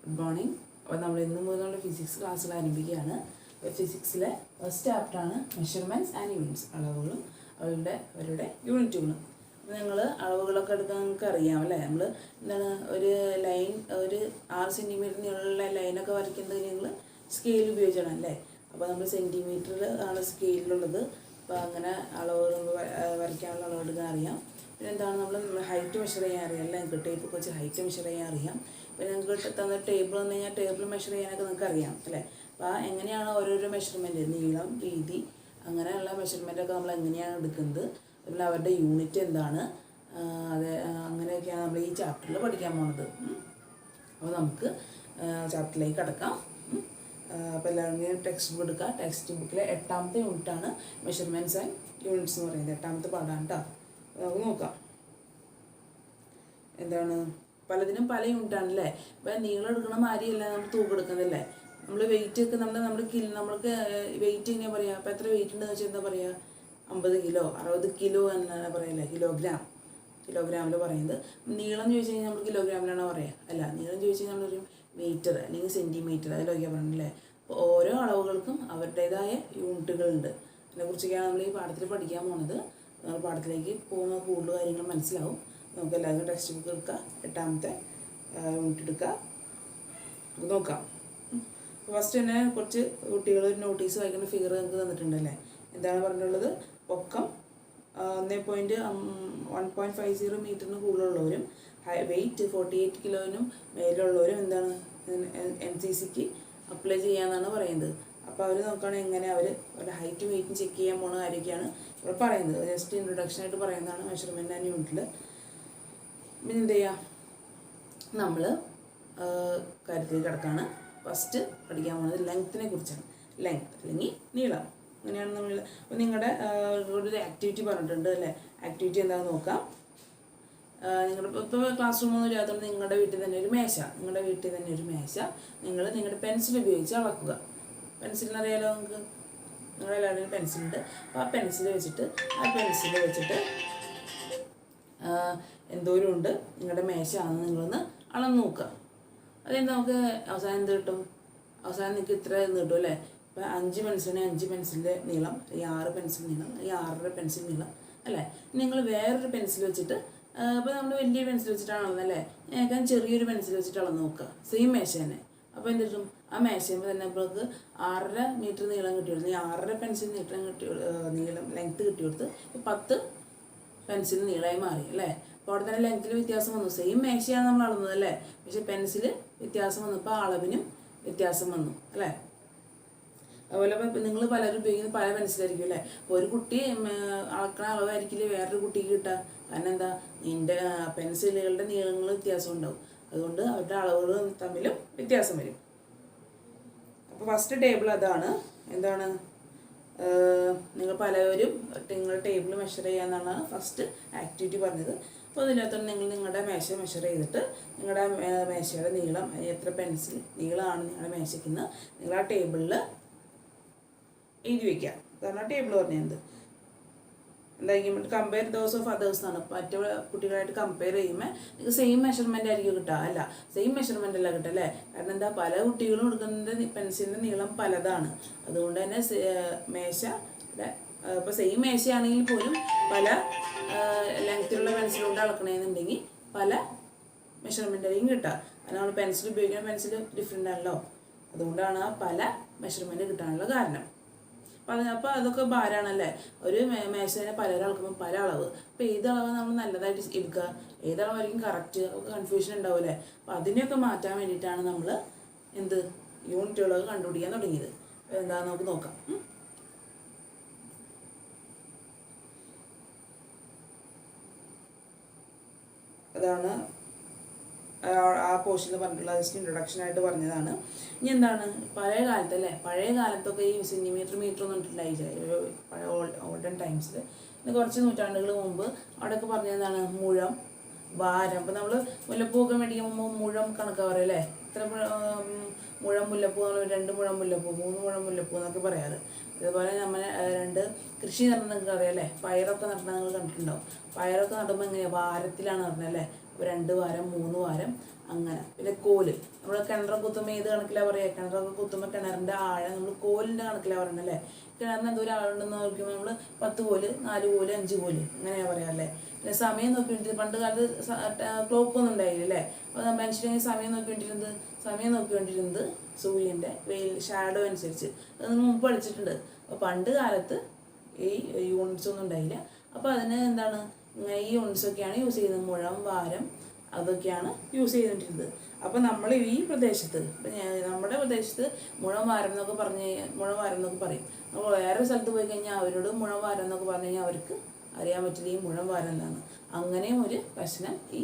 Good morning. അപ്പോൾ നമ്മൾ ഇന്ന് മുതൽ നമ്മുടെ ഫിസിക്സ് ക്ലാസ്സുകൾ ആരംഭിക്കുകയാണ്. ഫിസിക്സിലെ ഫസ്റ്റ് ചാപ്റ്ററാണ് മെഷർമെൻറ്റ്സ് ആൻഡ് യൂണിറ്റ്സ്, അളവുകളും അവരുടെ യൂണിറ്റുകളും. അപ്പോൾ നിങ്ങൾ അളവുകളൊക്കെ എടുക്കാൻ നിങ്ങൾക്ക് അറിയാം അല്ലേ? നമ്മൾ എന്താണ് ഒരു ലൈൻ, ഒരു 6 സെൻറ്റിമീറ്റർ നീളമുള്ള ലൈനൊക്കെ വരയ്ക്കുന്നത് നിങ്ങൾ സ്കെയിൽ ഉപയോഗിച്ചാണ് അല്ലേ? അപ്പോൾ നമ്മൾ സെൻറ്റിമീറ്ററിൽ ആണ് സ്കെയിലുള്ളത്. അപ്പോൾ അങ്ങനെ അളവുകൾ വരയ്ക്കാനുള്ള അളവെടുക്കാൻ അറിയാം. പിന്നെ എന്താണ് നമ്മൾ ഹൈറ്റ് മെഷർ ചെയ്യാൻ അറിയാം അല്ലേ? നിങ്ങൾക്ക് ടേപ്പ് വെച്ച് ഹൈറ്റ് മെഷർ ചെയ്യാൻ അറിയാം. പിന്നെ നിങ്ങൾക്ക് തന്ന ടേബിൾ വന്നു കഴിഞ്ഞാൽ ടേബിൾ മെഷർ ചെയ്യാനൊക്കെ നിങ്ങൾക്ക് അറിയാം അല്ലേ? അപ്പോൾ എങ്ങനെയാണ് ഓരോരോ മെഷർമെൻറ്റ്, നീളം, വീതി, അങ്ങനെയുള്ള മെഷർമെൻറ്റൊക്കെ നമ്മൾ എങ്ങനെയാണ് എടുക്കുന്നത്, അതുപോലെ അവരുടെ യൂണിറ്റ് എന്താണ്, അങ്ങനെയൊക്കെയാണ് നമ്മൾ ഈ ചാപ്റ്ററിൽ പഠിക്കാൻ പോകുന്നത്. അപ്പോൾ നമുക്ക് ചാപ്റ്ററിലേക്ക് കടക്കാം. അപ്പോൾ എല്ലാവരും ടെക്സ്റ്റ് ബുക്ക് എടുക്കുക. ടെക്സ്റ്റ് ബുക്കിലെ 8ാമത്തെ യൂണിറ്റാണ് മെഷർമെൻറ്റ്സ് ആൻഡ് യൂണിറ്റ്സ് എന്ന് പറയുന്നത്. 8ാമത്തെ പാഠമാണ് കേട്ടോ. നമുക്ക് നോക്കാം. എന്താണ്, പലതിനും പല യൂണിറ്റാണല്ലേ. ഇപ്പം നീളം എടുക്കണ മാതിരിയല്ല നമ്മൾ തൂക്കം എടുക്കുന്നതല്ലേ. നമ്മൾ വെയിറ്റ് ഒക്കെ നമ്മൾക്ക് വെയിറ്റ് എങ്ങനെയാണ് പറയുക? അപ്പോൾ എത്ര വെയിറ്റ് ഉണ്ടെന്ന് വെച്ചാൽ എന്താ പറയുക? 50 കിലോ, 60 കിലോ എന്നാണ് പറയല്ലേ, കിലോഗ്രാമിൽ പറയുന്നത്. നീളം ചോദിച്ചു കഴിഞ്ഞാൽ നമ്മൾ കിലോഗ്രാമിലാണോ പറയുക? അല്ല, നീളം ചോദിച്ചു കഴിഞ്ഞാൽ നമ്മളൊരു മീറ്റർ അല്ലെങ്കിൽ സെൻറ്റിമീറ്റർ അതിലൊക്കെ പറയണല്ലേ. അപ്പോൾ ഓരോ അളവുകൾക്കും അവരുടേതായ യൂണിറ്റുകളുണ്ട്. അതിനെക്കുറിച്ചൊക്കെയാണ് നമ്മൾ ഈ പാഠത്തിൽ പഠിക്കാൻ പോകുന്നത്. നമ്മൾ പാഠത്തിലേക്ക് പോകുന്ന കൂടുതൽ കാര്യങ്ങൾ മനസ്സിലാവും. നമുക്ക് എല്ലാവരും ടെക്സ്റ്റ് ബുക്ക് എടുക്കുക, 8ാമത്തെ യൂണിറ്റ് എടുക്കുക, നമുക്ക് നോക്കാം. ഫസ്റ്റ് തന്നെ കുറച്ച് കുട്ടികൾ ഒരു നോട്ടീസ് വായിക്കേണ്ട ഫിഗർ നമുക്ക് തന്നിട്ടുണ്ടല്ലേ. എന്താണ് പറഞ്ഞിട്ടുള്ളത്? പൊക്കം 1.50 മീറ്ററിന് കൂടുതലുള്ളവരും വെയിറ്റ് 48 കിലോനും മേലുള്ളവരും എന്താണ് NCCക്ക് അപ്ലൈ ചെയ്യാമെന്നാണ് പറയുന്നത്. അപ്പോൾ അവർ നോക്കുകയാണെങ്കിൽ എങ്ങനെ അവരുടെ ഹൈറ്റും വെയിറ്റും ചെക്ക് ചെയ്യാൻ പോകുന്ന കാര്യമൊക്കെയാണ് ഇവിടെ പറയുന്നത്. ജസ്റ്റ് ഇൻട്രൊഡക്ഷനായിട്ട് പറയുന്നതാണ് മെഷർമെൻറ്റ് ആൻഡ് യൂണിറ്റിൽ. പിന്നെ എന്ത് ചെയ്യുക, നമ്മൾ കാര്യത്തിൽ കിടക്കാണ്. ഫസ്റ്റ് പഠിക്കാൻ പോകുന്നത് ലെങ്ത്തിനെ കുറിച്ചാണ്. ലെങ്ത്ത് അല്ലെങ്കിൽ നീളം, അങ്ങനെയാണ് നമ്മൾ. അപ്പോൾ നിങ്ങളുടെ ഒരു ആക്ടിവിറ്റി പറഞ്ഞിട്ടുണ്ട് അല്ലേ? ആക്ടിവിറ്റി എന്താണെന്ന് നോക്കാം. നിങ്ങളുടെ ഇപ്പോൾ ക്ലാസ് റൂമൊന്നും ഇല്ലാത്തതുകൊണ്ട് നിങ്ങളുടെ വീട്ടിൽ തന്നെ ഒരു മേശ നിങ്ങളുടെ പെൻസിൽ ഉപയോഗിച്ച് അളക്കുക. പെൻസിലിനറിയാലോ നിങ്ങൾക്ക്, നിങ്ങളെല്ലാവരും പെൻസിലുണ്ട്. അപ്പോൾ ആ പെൻസിൽ വെച്ചിട്ട് എന്തോരം ഉണ്ട് നിങ്ങളുടെ മേശ ആണെന്ന് നിങ്ങളൊന്ന് അളന്ന് നോക്കുക. അതായത് നമുക്ക് അവസാനം എന്ത് കിട്ടും? അവസാനം നിങ്ങൾക്ക് ഇത്ര എന്ന് കിട്ടും അല്ലേ? ഇപ്പോൾ 5 പെൻസിലിന് 5 പെൻസിലിൻ്റെ നീളം, ഈ 6 പെൻസിൽ നീളം, ഈ 6.5 പെൻസിൽ നീളം അല്ലേ? നിങ്ങൾ വേറൊരു പെൻസിൽ വെച്ചിട്ട്, ഇപ്പോൾ നമ്മൾ വലിയ പെൻസിൽ വെച്ചിട്ടാണ് അളന്നല്ലേ, ഞാൻ ചെറിയൊരു പെൻസിൽ വെച്ചിട്ട് അളന്ന് നോക്കുക. സെയിം മേശ തന്നെ. അപ്പോൾ എന്ത് കിട്ടും? ആ മേശയുമ്പോൾ തന്നെ നമുക്ക് 6.5 മീറ്റർ നീളം കിട്ടിയെടുത്ത്, ഈ 6.5 പെൻസിൽ നീളം ലെങ്ത്ത് കിട്ടിയെടുത്ത് 10 പെൻസിൽ നീളമായി മാറി അല്ലേ? അപ്പോൾ അവിടെ തന്നെ ലെങ്ത്തിൽ വ്യത്യാസം വന്നു. സെയിം മേശയാണ് നമ്മൾ അളന്നത് അല്ലേ? പക്ഷെ പെൻസിൽ വ്യത്യാസം വന്നപ്പോൾ അളവിനും വ്യത്യാസം വന്നു അല്ലേ? അതുപോലെ ഇപ്പം നിങ്ങൾ പലരും ഉപയോഗിക്കുന്നത് പല പെൻസിലായിരിക്കും അല്ലേ? അപ്പോൾ ഒരു കുട്ടി അളക്കണ അളവായിരിക്കില്ല വേറൊരു കുട്ടിക്ക് കിട്ടുക. കാരണം എന്താ, നിൻ്റെ പെൻസിലുകളുടെ നീളങ്ങൾ വ്യത്യാസം ഉണ്ടാവും. അതുകൊണ്ട് അവരുടെ അളവുകൾ തമ്മിലും വ്യത്യാസം വരും. അപ്പോൾ ഫസ്റ്റ് ടേബിൾ അതാണ്. എന്താണ്, നിങ്ങൾ പലവരും നിങ്ങളുടെ ടേബിൾ മെഷർ ചെയ്യാമെന്നാണ് ഫസ്റ്റ് ആക്ടിവിറ്റി പറഞ്ഞത്. അപ്പോൾ അതിനകത്തോടെ നിങ്ങൾ നിങ്ങളുടെ മേശ മെഷർ ചെയ്തിട്ട് നിങ്ങളുടെ മേശയുടെ നീളം, എത്ര പെൻസിൽ നീളമാണ് നിങ്ങളുടെ മേശയ്ക്കുന്ന നിങ്ങൾ ആ ടേബിളിൽ എഴുതി വയ്ക്കുക. കാരണം ടേബിൾ പറഞ്ഞത് എന്തായിരിക്കും? കമ്പയർ ദോസ് ഓഫ് അതേഴ്സ് എന്നാണ്. മറ്റു കുട്ടികളായിട്ട് കമ്പയർ ചെയ്യുമ്പോൾ നിങ്ങൾക്ക് സെയിം മെഷർമെൻ്റ് ആയിരിക്കും കിട്ടുക. അല്ല, സെയിം മെഷർമെൻ്റ് അല്ല കിട്ടുക അല്ലേ? കാരണം എന്താ, പല കുട്ടികളും എടുക്കുന്നത് പെൻസിലിൻ്റെ നീളം പലതാണ്. അതുകൊണ്ട് തന്നെ മേശയുടെ ഇപ്പോൾ സെയിം മേശയാണെങ്കിൽ പോലും പല ലെങ്ത്തിലുള്ള പെൻസിലുകൊണ്ട് അളക്കണമെന്നുണ്ടെങ്കിൽ പല മെഷർമെൻ്റ് ആയിരിക്കും കിട്ടുക. കാരണം നമ്മൾ പെൻസിൽ ഉപയോഗിക്കുന്ന പെൻസിൽ ഡിഫറെൻ്റ് ആണല്ലോ. അതുകൊണ്ടാണ് ആ പല മെഷർമെൻറ്റ് കിട്ടാനുള്ള കാരണം. അപ്പോൾ അതൊക്കെ ഭാരമാണല്ലേ? ഒരു മേശേനെ പലരും അളക്കുമ്പോൾ പല അളവ്. അപ്പോൾ ഏത് അളവ് നമ്മൾ നല്ലതായിട്ട് എടുക്കുക, ഏത് അളവായിരിക്കും കറക്റ്റ്, ഒക്കെ കൺഫ്യൂഷൻ ഉണ്ടാവില്ലേ? അപ്പോൾ അതിനെയൊക്കെ മാറ്റാൻ വേണ്ടിയിട്ടാണ് നമ്മൾ യൂണിറ്റുകളൊക്കെ കണ്ടുപിടിക്കാൻ തുടങ്ങിയത്. എന്താണെന്ന് നമുക്ക് നോക്കാം. അതാണ് ആ പോർഷനിൽ പറഞ്ഞിട്ടുള്ള ജസ്റ്റ് ഇൻട്രൊഡക്ഷനായിട്ട് പറഞ്ഞതാണ്. ഇനി എന്താണ്, പഴയ കാലത്തല്ലേ, പഴയ കാലത്തൊക്കെ ഈ സെൻറ്റിമീറ്റർ മീറ്റർ ഒന്നും ഉണ്ടായില്ല. പഴയ ഓൾഡൻ ടൈംസിൽ, കുറച്ച് നൂറ്റാണ്ടുകൾ മുമ്പ് അവിടെയൊക്കെ പറഞ്ഞതാണ് മുഴം, ഭാരം. അപ്പോൾ നമ്മൾ മുല്ലപ്പൂവൊക്കെ മേടിക്കുമ്പോൾ മുഴം കണക്കാണ് പറയുക അല്ലേ? ഇത്ര മുഴം മുല്ലപ്പൂ, 2 മുഴം മുല്ലപ്പൂ, 3 മുഴം മുല്ലപ്പൂ എന്നൊക്കെ പറയാറ്. ഇതുപോലെ നമ്മൾ രണ്ട് കൃഷി നടന്നത് നിങ്ങൾക്ക് അറിയാം അല്ലേ, പയറൊക്കെ നടന്നത് നിങ്ങൾ കണ്ടിട്ടുണ്ടാവും. പയറൊക്കെ നടുമ്പോൾ എങ്ങനെയാണ് വാരത്തിലാണ് നടന്നത് അല്ലേ, അപ്പോൾ 2 വാരം 3 വാരം അങ്ങനെ. പിന്നെ കോല്, നമ്മൾ കിണറൊക്കെ കുത്തുമ്പോൾ ഏത് കണക്കിലാണ് പറയുക, കിണറൊക്കെ കുത്തുമ്പോൾ കിണറിൻ്റെ ആഴം നമ്മൾ കോലിൻ്റെ കണക്കിലാണ് പറയുന്നത് അല്ലേ. കിണറിന് എന്തോ ഒരു ആഴുണ്ടെന്ന് നോക്കുമ്പോൾ നമ്മൾ 10 കോല് 4 കോല് 5 കോല് അങ്ങനെയാണ് പറയാം അല്ലേ. പിന്നെ സമയം നോക്കിക്കൊണ്ടിരുന്നത് പണ്ട് കാലത്ത് ക്ലോക്കൊന്നും ഉണ്ടായില്ല അല്ലേ. അപ്പോൾ മനുഷ്യനെ സമയം നോക്കിക്കൊണ്ടിരുന്നത് സൂര്യൻ്റെ വെയിൽ ഷാഡോ അനുസരിച്ച്. അത് മുമ്പ് പഠിച്ചിട്ടുണ്ട്. അപ്പോൾ പണ്ട് കാലത്ത് ഈ യൂണിറ്റ്സ് ഒന്നും ഉണ്ടായില്ല. അപ്പോൾ അതിന് എന്താണ് ഈ യൂണിറ്റ്സൊക്കെയാണ് യൂസ് ചെയ്യുന്നത്. മുഴം, വാരം അതൊക്കെയാണ് യൂസ് ചെയ്തിട്ടിരുന്നത്. അപ്പോൾ നമ്മൾ ഈ പ്രദേശത്ത്, നമ്മുടെ പ്രദേശത്ത് മുഴം വാരം എന്നൊക്കെ പറയും. അപ്പോൾ വേറെ സ്ഥലത്ത് പോയി കഴിഞ്ഞാൽ അവരോട് മുഴം വാരം എന്നൊക്കെ പറഞ്ഞു കഴിഞ്ഞാൽ അവർക്ക് അറിയാൻ പറ്റില്ല ഈ മുഴം വാരം എന്താണ്. അങ്ങനെയും ഒരു പ്രശ്നം ഈ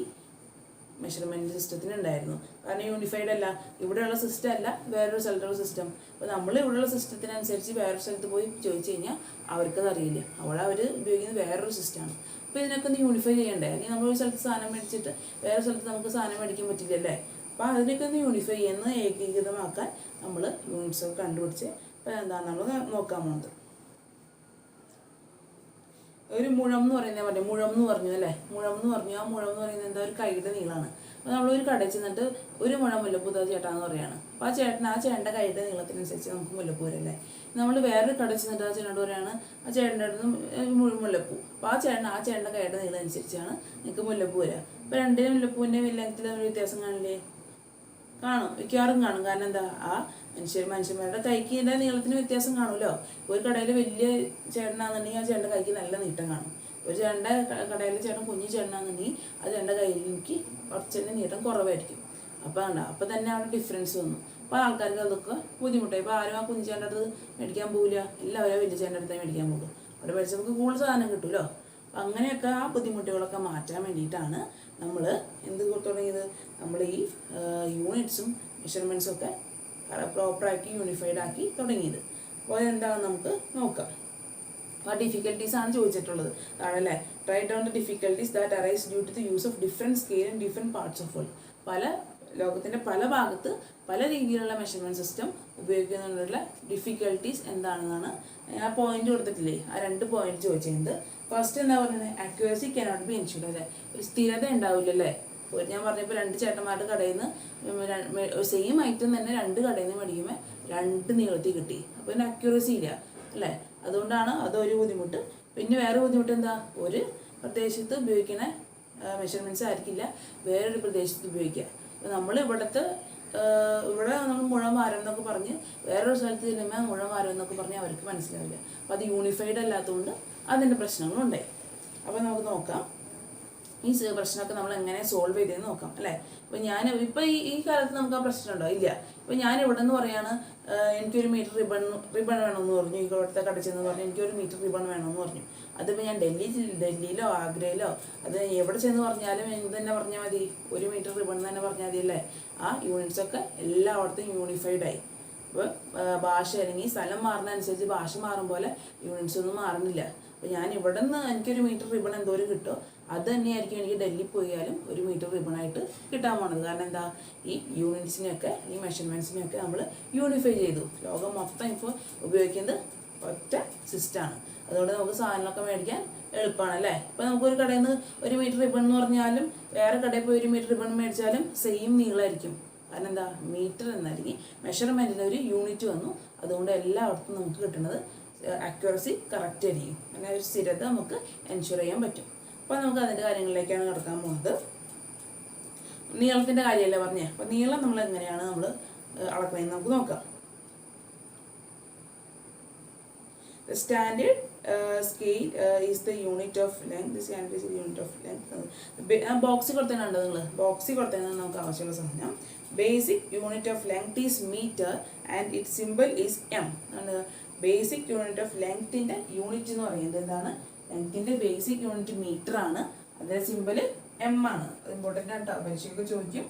മെഷർമെൻറ്റ് സിസ്റ്റത്തിന് ഉണ്ടായിരുന്നു. കാരണം യൂണിഫൈഡ് അല്ല, ഇവിടെയുള്ള സിസ്റ്റം അല്ല വേറൊരു സ്ഥലത്തുള്ള സിസ്റ്റം. അപ്പോൾ നമ്മൾ ഇവിടെയുള്ള സിസ്റ്റത്തിനനുസരിച്ച് വേറൊരു സ്ഥലത്ത് പോയി ചോദിച്ചു കഴിഞ്ഞാൽ അവർക്കത് അറിയില്ല. അവിടെ അവർ ഉപയോഗിക്കുന്നത് വേറൊരു സിസ്റ്റമാണ്. അപ്പോൾ ഇതിനൊക്കെ ഒന്ന് യൂണിഫൈ ചെയ്യണ്ടേ. അല്ലെങ്കിൽ നമ്മളൊരു സ്ഥലത്ത് സാധനം മേടിച്ചിട്ട് വേറെ സ്ഥലത്ത് നമുക്ക് സാധനം മേടിക്കാൻ പറ്റില്ലല്ലേ. അപ്പോൾ അതിനൊക്കെ ഒന്ന് യൂണിഫൈ ചെയ്യുന്ന ഏകീകൃതമാക്കാൻ നമ്മൾ യൂണിറ്റ്സ് ഒക്കെ കണ്ടുപിടിച്ച് ഇപ്പോൾ എന്താണ് നമ്മൾ നോക്കാൻ പോകുന്നത്. ഒരു മുഴം എന്ന് പറയുന്നത് മുഴം എന്ന് പറഞ്ഞു അല്ലേ. മുഴം എന്ന് പറഞ്ഞു. ആ മുഴം എന്ന് പറയുന്നത് എന്താ, ഒരു കൈയുടെ നീളമാണ്. അപ്പോൾ നമ്മളൊരു കടയിൽ ചെന്നിട്ട് ഒരു മുഴം മുല്ലപ്പൂ ചേട്ടാന്ന് പറയുകയാണ്. അപ്പോൾ ആ ചേട്ടൻ്റെ കൈയുടെ നീളത്തിനനുസരിച്ച് നമുക്ക് മുല്ലപ്പൂ വരല്ലേ. നമ്മൾ വേറൊരു കടയിൽ ചെന്നിട്ട് ആ ചേട്ടനോട് പറയുകയാണ് ആ ചേട്ടൻ്റെ അടുത്ത് മുല്ലപ്പൂ. അപ്പോൾ ആ ചേട്ടൻ്റെ കൈയുടെ നീളം അനുസരിച്ചാണ് നിങ്ങൾക്ക് മുല്ലപ്പൂ വരിക. അപ്പോൾ രണ്ടിനും മുല്ലപ്പൂവിൻ്റെ ലെങ്ത്തിൽ തമ്മിൽ വ്യത്യാസം കാണില്ലേ? കാണും, മിക്കവാറും കാണും. കാരണം എന്താ, ആ മനുഷ്യന്മാരുടെ കൈക്ക് ഇതിൻ്റെ നീളത്തിന് വ്യത്യാസം കാണുമല്ലോ. ഒരു കടയിൽ വലിയ ചേട്ടനാണെന്നുണ്ടെങ്കിൽ ആ ചേട്ടൻ്റെ കൈക്ക് നല്ല നീട്ടം കാണും. ഒരു ചേട്ടൻ്റെ കടയിലെ ചേട്ടൻ കുഞ്ഞു ചേട്ടനാണെന്നുണ്ടെങ്കിൽ ആ ചേട്ടൻ്റെ കയ്യിലേക്ക് കുറച്ചതിൻ്റെ നീട്ടം കുറവായിരിക്കും. അപ്പോൾ തന്നെ അവിടെ ഡിഫറൻസ് വന്നു. അപ്പോൾ ആൾക്കാർക്ക് അതൊക്കെ ബുദ്ധിമുട്ടായി. ഇപ്പോൾ ആരും ആ കുഞ്ഞു ചേട്ടൻ്റെ അടുത്ത് മേടിക്കാൻ പോകില്ല, എല്ലാവരും വലിയ ചേട്ടൻ്റെ അടുത്തേ മേടിക്കാൻ പോകും. അവിടെ മേടിച്ച് നമുക്ക് കൂടുതൽ സാധനം കിട്ടുമല്ലോ. അപ്പം അങ്ങനെയൊക്കെ ആ ബുദ്ധിമുട്ടുകളൊക്കെ മാറ്റാൻ വേണ്ടിയിട്ടാണ് നമ്മൾ എന്ത് തുടങ്ങിയത്, നമ്മൾ ഈ യൂണിറ്റ്സും മെഷർമെൻറ്റ്സും ഒക്കെ പ്രോപ്പറാക്കി യൂണിഫൈഡ് ആക്കി തുടങ്ങിയത്. അപ്പോൾ എന്താണെന്ന് നമുക്ക് നോക്കാം. ആ ഡിഫിക്കൽട്ടീസ് ആണ് ചോദിച്ചിട്ടുള്ളത് ആണല്ലേ. Write down the difficulties that arise due to the use of different scale in different parts of world. ലോകത്തിൻ്റെ പല ഭാഗത്ത് പല രീതിയിലുള്ള മെഷർമെൻറ്റ് സിസ്റ്റം ഉപയോഗിക്കുന്നതിനുള്ള ഡിഫിക്കൽട്ടീസ് എന്താണെന്നാണ് ആ പോയിന്റ് കൊടുത്തിട്ടില്ലേ. ആ 2 പോയിന്റ് ചോദിച്ചിട്ടുണ്ട്. ഫസ്റ്റ് എന്താ പറയുന്നത്, ആക്യുറസി കനോട്ട് ബി എൻഷുർഡ് അല്ലേ. ഒരു സ്ഥിരത ഉണ്ടാവില്ലല്ലേ. ഞാൻ പറഞ്ഞപ്പോൾ 2 ചേട്ടന്മാരുടെ കടയിൽ നിന്ന് സെയിം ഐറ്റം തന്നെ 2 കടയിൽ നിന്ന് മേടിക്കുമ്പോൾ 2 നീളത്തിൽ കിട്ടി. അപ്പോൾ ഇതിന് അക്യുറസി ഇല്ല അല്ലേ. അതുകൊണ്ടാണ് അതൊരു ബുദ്ധിമുട്ട്. പിന്നെ വേറെ ബുദ്ധിമുട്ട് എന്താ, ഒരു പ്രദേശത്ത് ഉപയോഗിക്കുന്ന മെഷർമെൻറ്റ്സ് ആയിരിക്കില്ല വേറൊരു പ്രദേശത്ത് ഉപയോഗിക്കുക. അപ്പോൾ നമ്മൾ ഇവിടെ നമ്മൾ മുഴം വാരം എന്നൊക്കെ പറഞ്ഞ് വേറൊരു സ്ഥലത്ത് ചെല്ലുമ്പോൾ മുഴം വാരം എന്നൊക്കെ പറഞ്ഞ് അവർക്ക് മനസ്സിലാവില്ല. അപ്പോൾ അത് യൂണിഫൈഡ് അല്ലാത്തതുകൊണ്ട് അതിൻ്റെ പ്രശ്നങ്ങളുണ്ടായി. അപ്പോൾ നമുക്ക് നോക്കാം ഈ പ്രശ്നമൊക്കെ നമ്മൾ എങ്ങനെ സോൾവ് ചെയ്തതെന്ന് നോക്കാം അല്ലേ. അപ്പോൾ ഇപ്പോൾ ഈ കാലത്ത് നമുക്ക് ആ പ്രശ്നമുണ്ടോ? ഇല്ല. ഇപ്പോൾ ഞാൻ ഇവിടെ നിന്ന് പറയാണ് എനിക്കൊരു മീറ്റർ റിബൺ വേണമെന്ന് പറഞ്ഞു. ഈ ഇവിടുത്തെ കടച്ചെന്ന് പറഞ്ഞു എനിക്കൊരു മീറ്റർ റിബൺ വേണമെന്ന് പറഞ്ഞു. അതിപ്പോൾ ഞാൻ ഡൽഹിയിലോ ആഗ്രയിലോ അത് എവിടെ ചെന്ന് പറഞ്ഞാലും എന്ത് തന്നെ പറഞ്ഞാൽ മതി, 1 മീറ്റർ റിബൺ തന്നെ പറഞ്ഞാൽ മതി അല്ലേ. ആ യൂണിറ്റ്സൊക്കെ എല്ലായിടത്തും യൂണിഫൈഡായി. അപ്പോൾ ഭാഷ അല്ലെങ്കിൽ സ്ഥലം മാറുന്നതനുസരിച്ച് ഭാഷ മാറും പോലെ യൂണിറ്റ്സ് ഒന്നും മാറുന്നില്ല. അപ്പോൾ ഞാൻ ഇവിടെ നിന്ന് എനിക്കൊരു മീറ്റർ റിബൺ എന്തോരം കിട്ടുമോ അത് തന്നെയായിരിക്കും എനിക്ക് ഡൽഹി പോയാലും 1 മീറ്റർ റിബണായിട്ട് കിട്ടാൻ പോണത്. കാരണം എന്താ, ഈ യൂണിറ്റ്സിനെയൊക്കെ ഈ മെഷർമെൻറ്റ്സിനെയൊക്കെ നമ്മൾ യൂണിഫൈ ചെയ്തു. ലോകം മൊത്തം ഇപ്പോൾ ഉപയോഗിക്കുന്നത് ഒറ്റ സിസ്റ്റമാണ്. അതുകൊണ്ട് നമുക്ക് സാധനങ്ങളൊക്കെ മേടിക്കാൻ എളുപ്പമാണ് അല്ലേ. ഇപ്പോൾ നമുക്കൊരു കടയിൽ നിന്ന് 1 മീറ്റർ റിബൺ എന്ന് പറഞ്ഞാലും വേറെ കടയിൽ പോയി 1 മീറ്റർ റിബൺ മേടിച്ചാലും സെയിം നീളമായിരിക്കും. കാരണം എന്താ, മീറ്റർ എന്നായിരിക്കും മെഷർമെൻറ്റിന് ഒരു യൂണിറ്റ് വന്നു. അതുകൊണ്ട് എല്ലായിടത്തും നമുക്ക് കിട്ടുന്നത് അക്യുറസി കറക്റ്റ് ആയിരിക്കും. അങ്ങനെ ഒരു സ്ഥിരത നമുക്ക് എൻഷുർ ചെയ്യാൻ പറ്റും. അപ്പോൾ നമുക്ക് അതിൻ്റെ കാര്യങ്ങളിലേക്കാണ് കിടക്കാൻ പോകുന്നത്. നീളത്തിൻ്റെ കാര്യമല്ലേ പറഞ്ഞേ. അപ്പോൾ നീളം നമ്മൾ എങ്ങനെയാണ് നമ്മൾ അളക്കുന്നതെന്ന് നമുക്ക് നോക്കാം. The standard scale is the unit of length. The standard is the unit of length. ബോക്സിൽ കൊടുത്തതുണ്ട് നിങ്ങൾ, ബോക്സിൽ കൊടുത്തതാണ് നമുക്ക് ആവശ്യമുള്ള സാധനം. Basic unit of length is metre and it simple is M. Basic unit of ലെങ്ത്തിൻ്റെ യൂണിറ്റ് എന്ന് പറയുന്നത് എന്താണ്, ലെങ്ത്തിൻ്റെ ബേസിക് യൂണിറ്റ് മീറ്റർ ആണ്. അതിൻ്റെ സിമ്പിൾ എം ആണ്. അത് ഇമ്പോർട്ടൻ്റ് ആണ് കേട്ടോ, പരീക്ഷയ്ക്ക് ചോദിക്കും.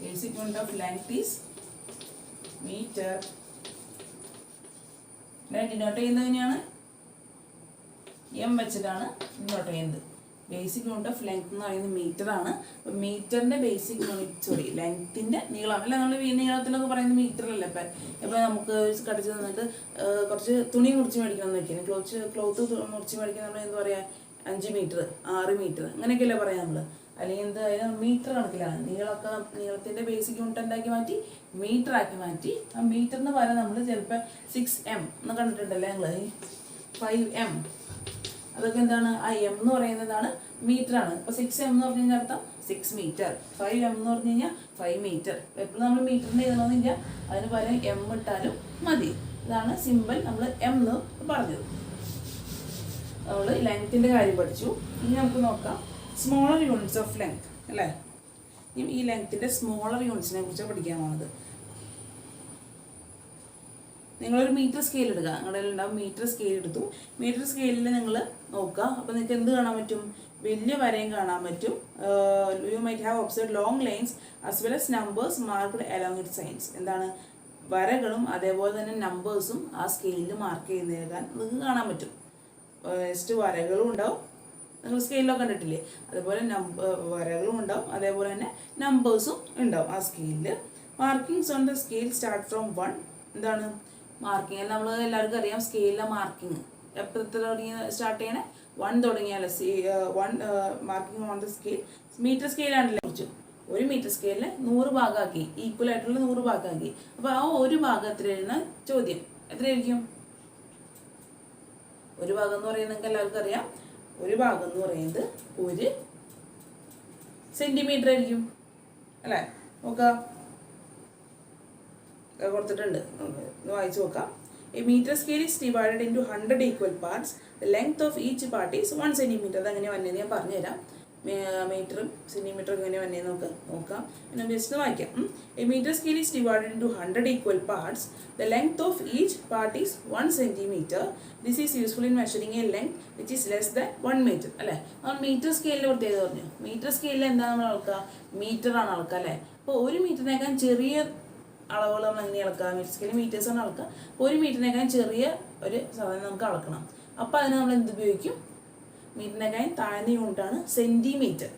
Basic unit of length is meter. Denote ചെയ്യുന്നത് തന്നെയാണ് എം വെച്ചിട്ടാണ് ഡിനോട്ട് ചെയ്യുന്നത്. ബേസിക് യൂണിറ്റ് ഓഫ് ലെങ്ത് എന്ന് പറയുന്നത് മീറ്ററാണ്. അപ്പോൾ മീറ്ററിൻ്റെ ബേസിക് യൂണിറ്റ് ലെങ്ത്തിൻ്റെ നീളം അല്ല, നമ്മൾ നീളത്തിലൊക്കെ പറയുന്നത് മീറ്ററല്ലേ. ഇപ്പം നമുക്ക് കടിച്ച് തന്നിട്ട് കുറച്ച് തുണി മുറിച്ച് മേടിക്കണം എന്ന് വെക്കുന്നത്, ക്ലോത്ത് മുറിച്ച് മേടിക്കാൻ നമ്മൾ എന്താ പറയുക, 5 മീറ്റർ 6 മീറ്റർ അങ്ങനെയൊക്കെയല്ലേ പറയാം നമ്മൾ. അല്ലെങ്കിൽ എന്ത് അതിന് മീറ്റർ കണക്കിലാണ്. നീളത്തിൻ്റെ ബേസിക് യൂണിറ്റ് എന്താക്കി മാറ്റി, മീറ്റർ ആക്കി മാറ്റി. ആ മീറ്ററിന് പകരം നമ്മൾ ചിലപ്പോൾ 6M എന്ന് കണ്ടിട്ടുണ്ടല്ലേ ഞങ്ങൾ, 5M അതൊക്കെ എന്താണ്, ആ M എന്ന് പറയുന്നതാണ് മീറ്ററാണ്. അപ്പോൾ 6M എന്ന് പറഞ്ഞു കഴിഞ്ഞാൽ അർത്ഥം 6 മീറ്റർ, 5M എന്ന് പറഞ്ഞു കഴിഞ്ഞാൽ 5 മീറ്റർ. എപ്പോഴും നമ്മൾ മീറ്ററിൻ്റെ എഴുതണമെന്നില്ല, അതിന് പകരം M ഇട്ടാലും മതി. ഇതാണ് സിമ്പിൾ നമ്മൾ M എന്ന് പറഞ്ഞത്. നമ്മൾ ലെങ്ത്തിൻ്റെ കാര്യം പഠിച്ചു. ഇനി നമുക്ക് നോക്കാം സ്മോളർ യൂണിറ്റ്സ് ഓഫ് ലെങ്ത് അല്ലേ. ഇനി ഈ ലെങ്ത്തിൻ്റെ സ്മോളർ യൂണിറ്റ്സിനെ കുറിച്ച് പഠിക്കാൻ പോകുന്നത്. നിങ്ങളൊരു മീറ്റർ സ്കെയിൽ എടുക്കുക, നിങ്ങളുടെ ഉണ്ടാവും മീറ്റർ സ്കെയിൽ എടുത്തു. മീറ്റർ സ്കെയിലിൽ നിങ്ങൾ നോക്കുക, അപ്പോൾ നിങ്ങൾക്ക് എന്ത് കാണാൻ പറ്റും, വലിയ വരയും കാണാൻ പറ്റും. You might have observed long lines as well as numbers marked along it signs. എന്താണ്, വരകളും അതേപോലെ തന്നെ നമ്പേഴ്സും ആ സ്കെയിലിൽ മാർക്ക് ചെയ്യുന്നതിനാൽ നിങ്ങൾക്ക് കാണാൻ പറ്റും. ജസ്റ്റ് വരകളും ഉണ്ടാവും, നിങ്ങൾ സ്കെയിലൊക്കെ കണ്ടിട്ടില്ലേ, അതുപോലെ വരകളും ഉണ്ടാവും, അതേപോലെ തന്നെ നമ്പേഴ്സും ഉണ്ടാവും ആ സ്കെയിലിൽ. Markings on the scale start from 1. എന്താണ് മാർക്കിങ്, നമ്മൾ എല്ലാവർക്കും അറിയാം സ്കെയിലിലെ മാർക്കിങ് എപ്പോൾ സ്റ്റാർട്ട് ചെയ്യണേ, 1 തുടങ്ങിയാൽ 1 marking on the scale. Metre സ്കെയിലാണല്ലോ കുറിച്ചു, ഒരു മീറ്റർ സ്കെയിലിനെ 100 ഭാഗമാക്കി, ഈക്വൽ ആയിട്ടുള്ള 100 ഭാഗമാക്കി. അപ്പോൾ ആ ഒരു ഭാഗം എത്ര എഴുതുന്ന ചോദ്യം എത്രയായിരിക്കും, ഒരു ഭാഗം എന്ന് പറയുന്നത് നിങ്ങൾക്ക് എല്ലാവർക്കും അറിയാം, ഒരു ഭാഗം എന്ന് പറയുന്നത് 1 സെൻറ്റിമീറ്റർ ആയിരിക്കും അല്ലേ. നോക്കാം, കൊടുത്തിട്ടുണ്ട്, വായിച്ചു നോക്കാം. A meter scale is divided into 100 equal parts. The length of each part is 1 centimeter. അതങ്ങനെ വന്നേന്ന് ഞാൻ പറഞ്ഞുതരാം. മീറ്ററും സെൻറ്റിമീറ്ററും എങ്ങനെ വന്നേന്ന് നമുക്ക് നോക്കാം. പിന്നെ ജസ്റ്റ് വായിക്കാം. A meter scale is divided into 100 equal parts. The length of each part is 1 centimeter. This is useful in measuring a length which is less than 1 meter. അല്ലേ, നമ്മൾ മീറ്റർ സ്കെയിലിൽ പ്രത്യേകത പറഞ്ഞു. മീറ്റർ സ്കെയിലിൽ എന്താണ് നമ്മൾ അളക്കുക, മീറ്ററാണ് അളക്കുക അല്ലേ. അപ്പോൾ ഒരു മീറ്ററിനേക്കാൾ ചെറിയ അളവുകൾ നമ്മൾ എങ്ങനെ അളക്കുക, മീറ്റർ സ്കെയിൽ മീറ്റേഴ്സാണ് അളക്കുക. ഒരു മീറ്ററിനേക്കാൾ ചെറിയ ഒരു സാധനം നമുക്ക് അളക്കണം. അപ്പോൾ അതിന് നമ്മൾ എന്ത് ഉപയോഗിക്കും, മീറ്ററിനേക്കാൾ താഴ്ന്ന യൂണിറ്റാണ് സെൻറ്റിമീറ്റർ.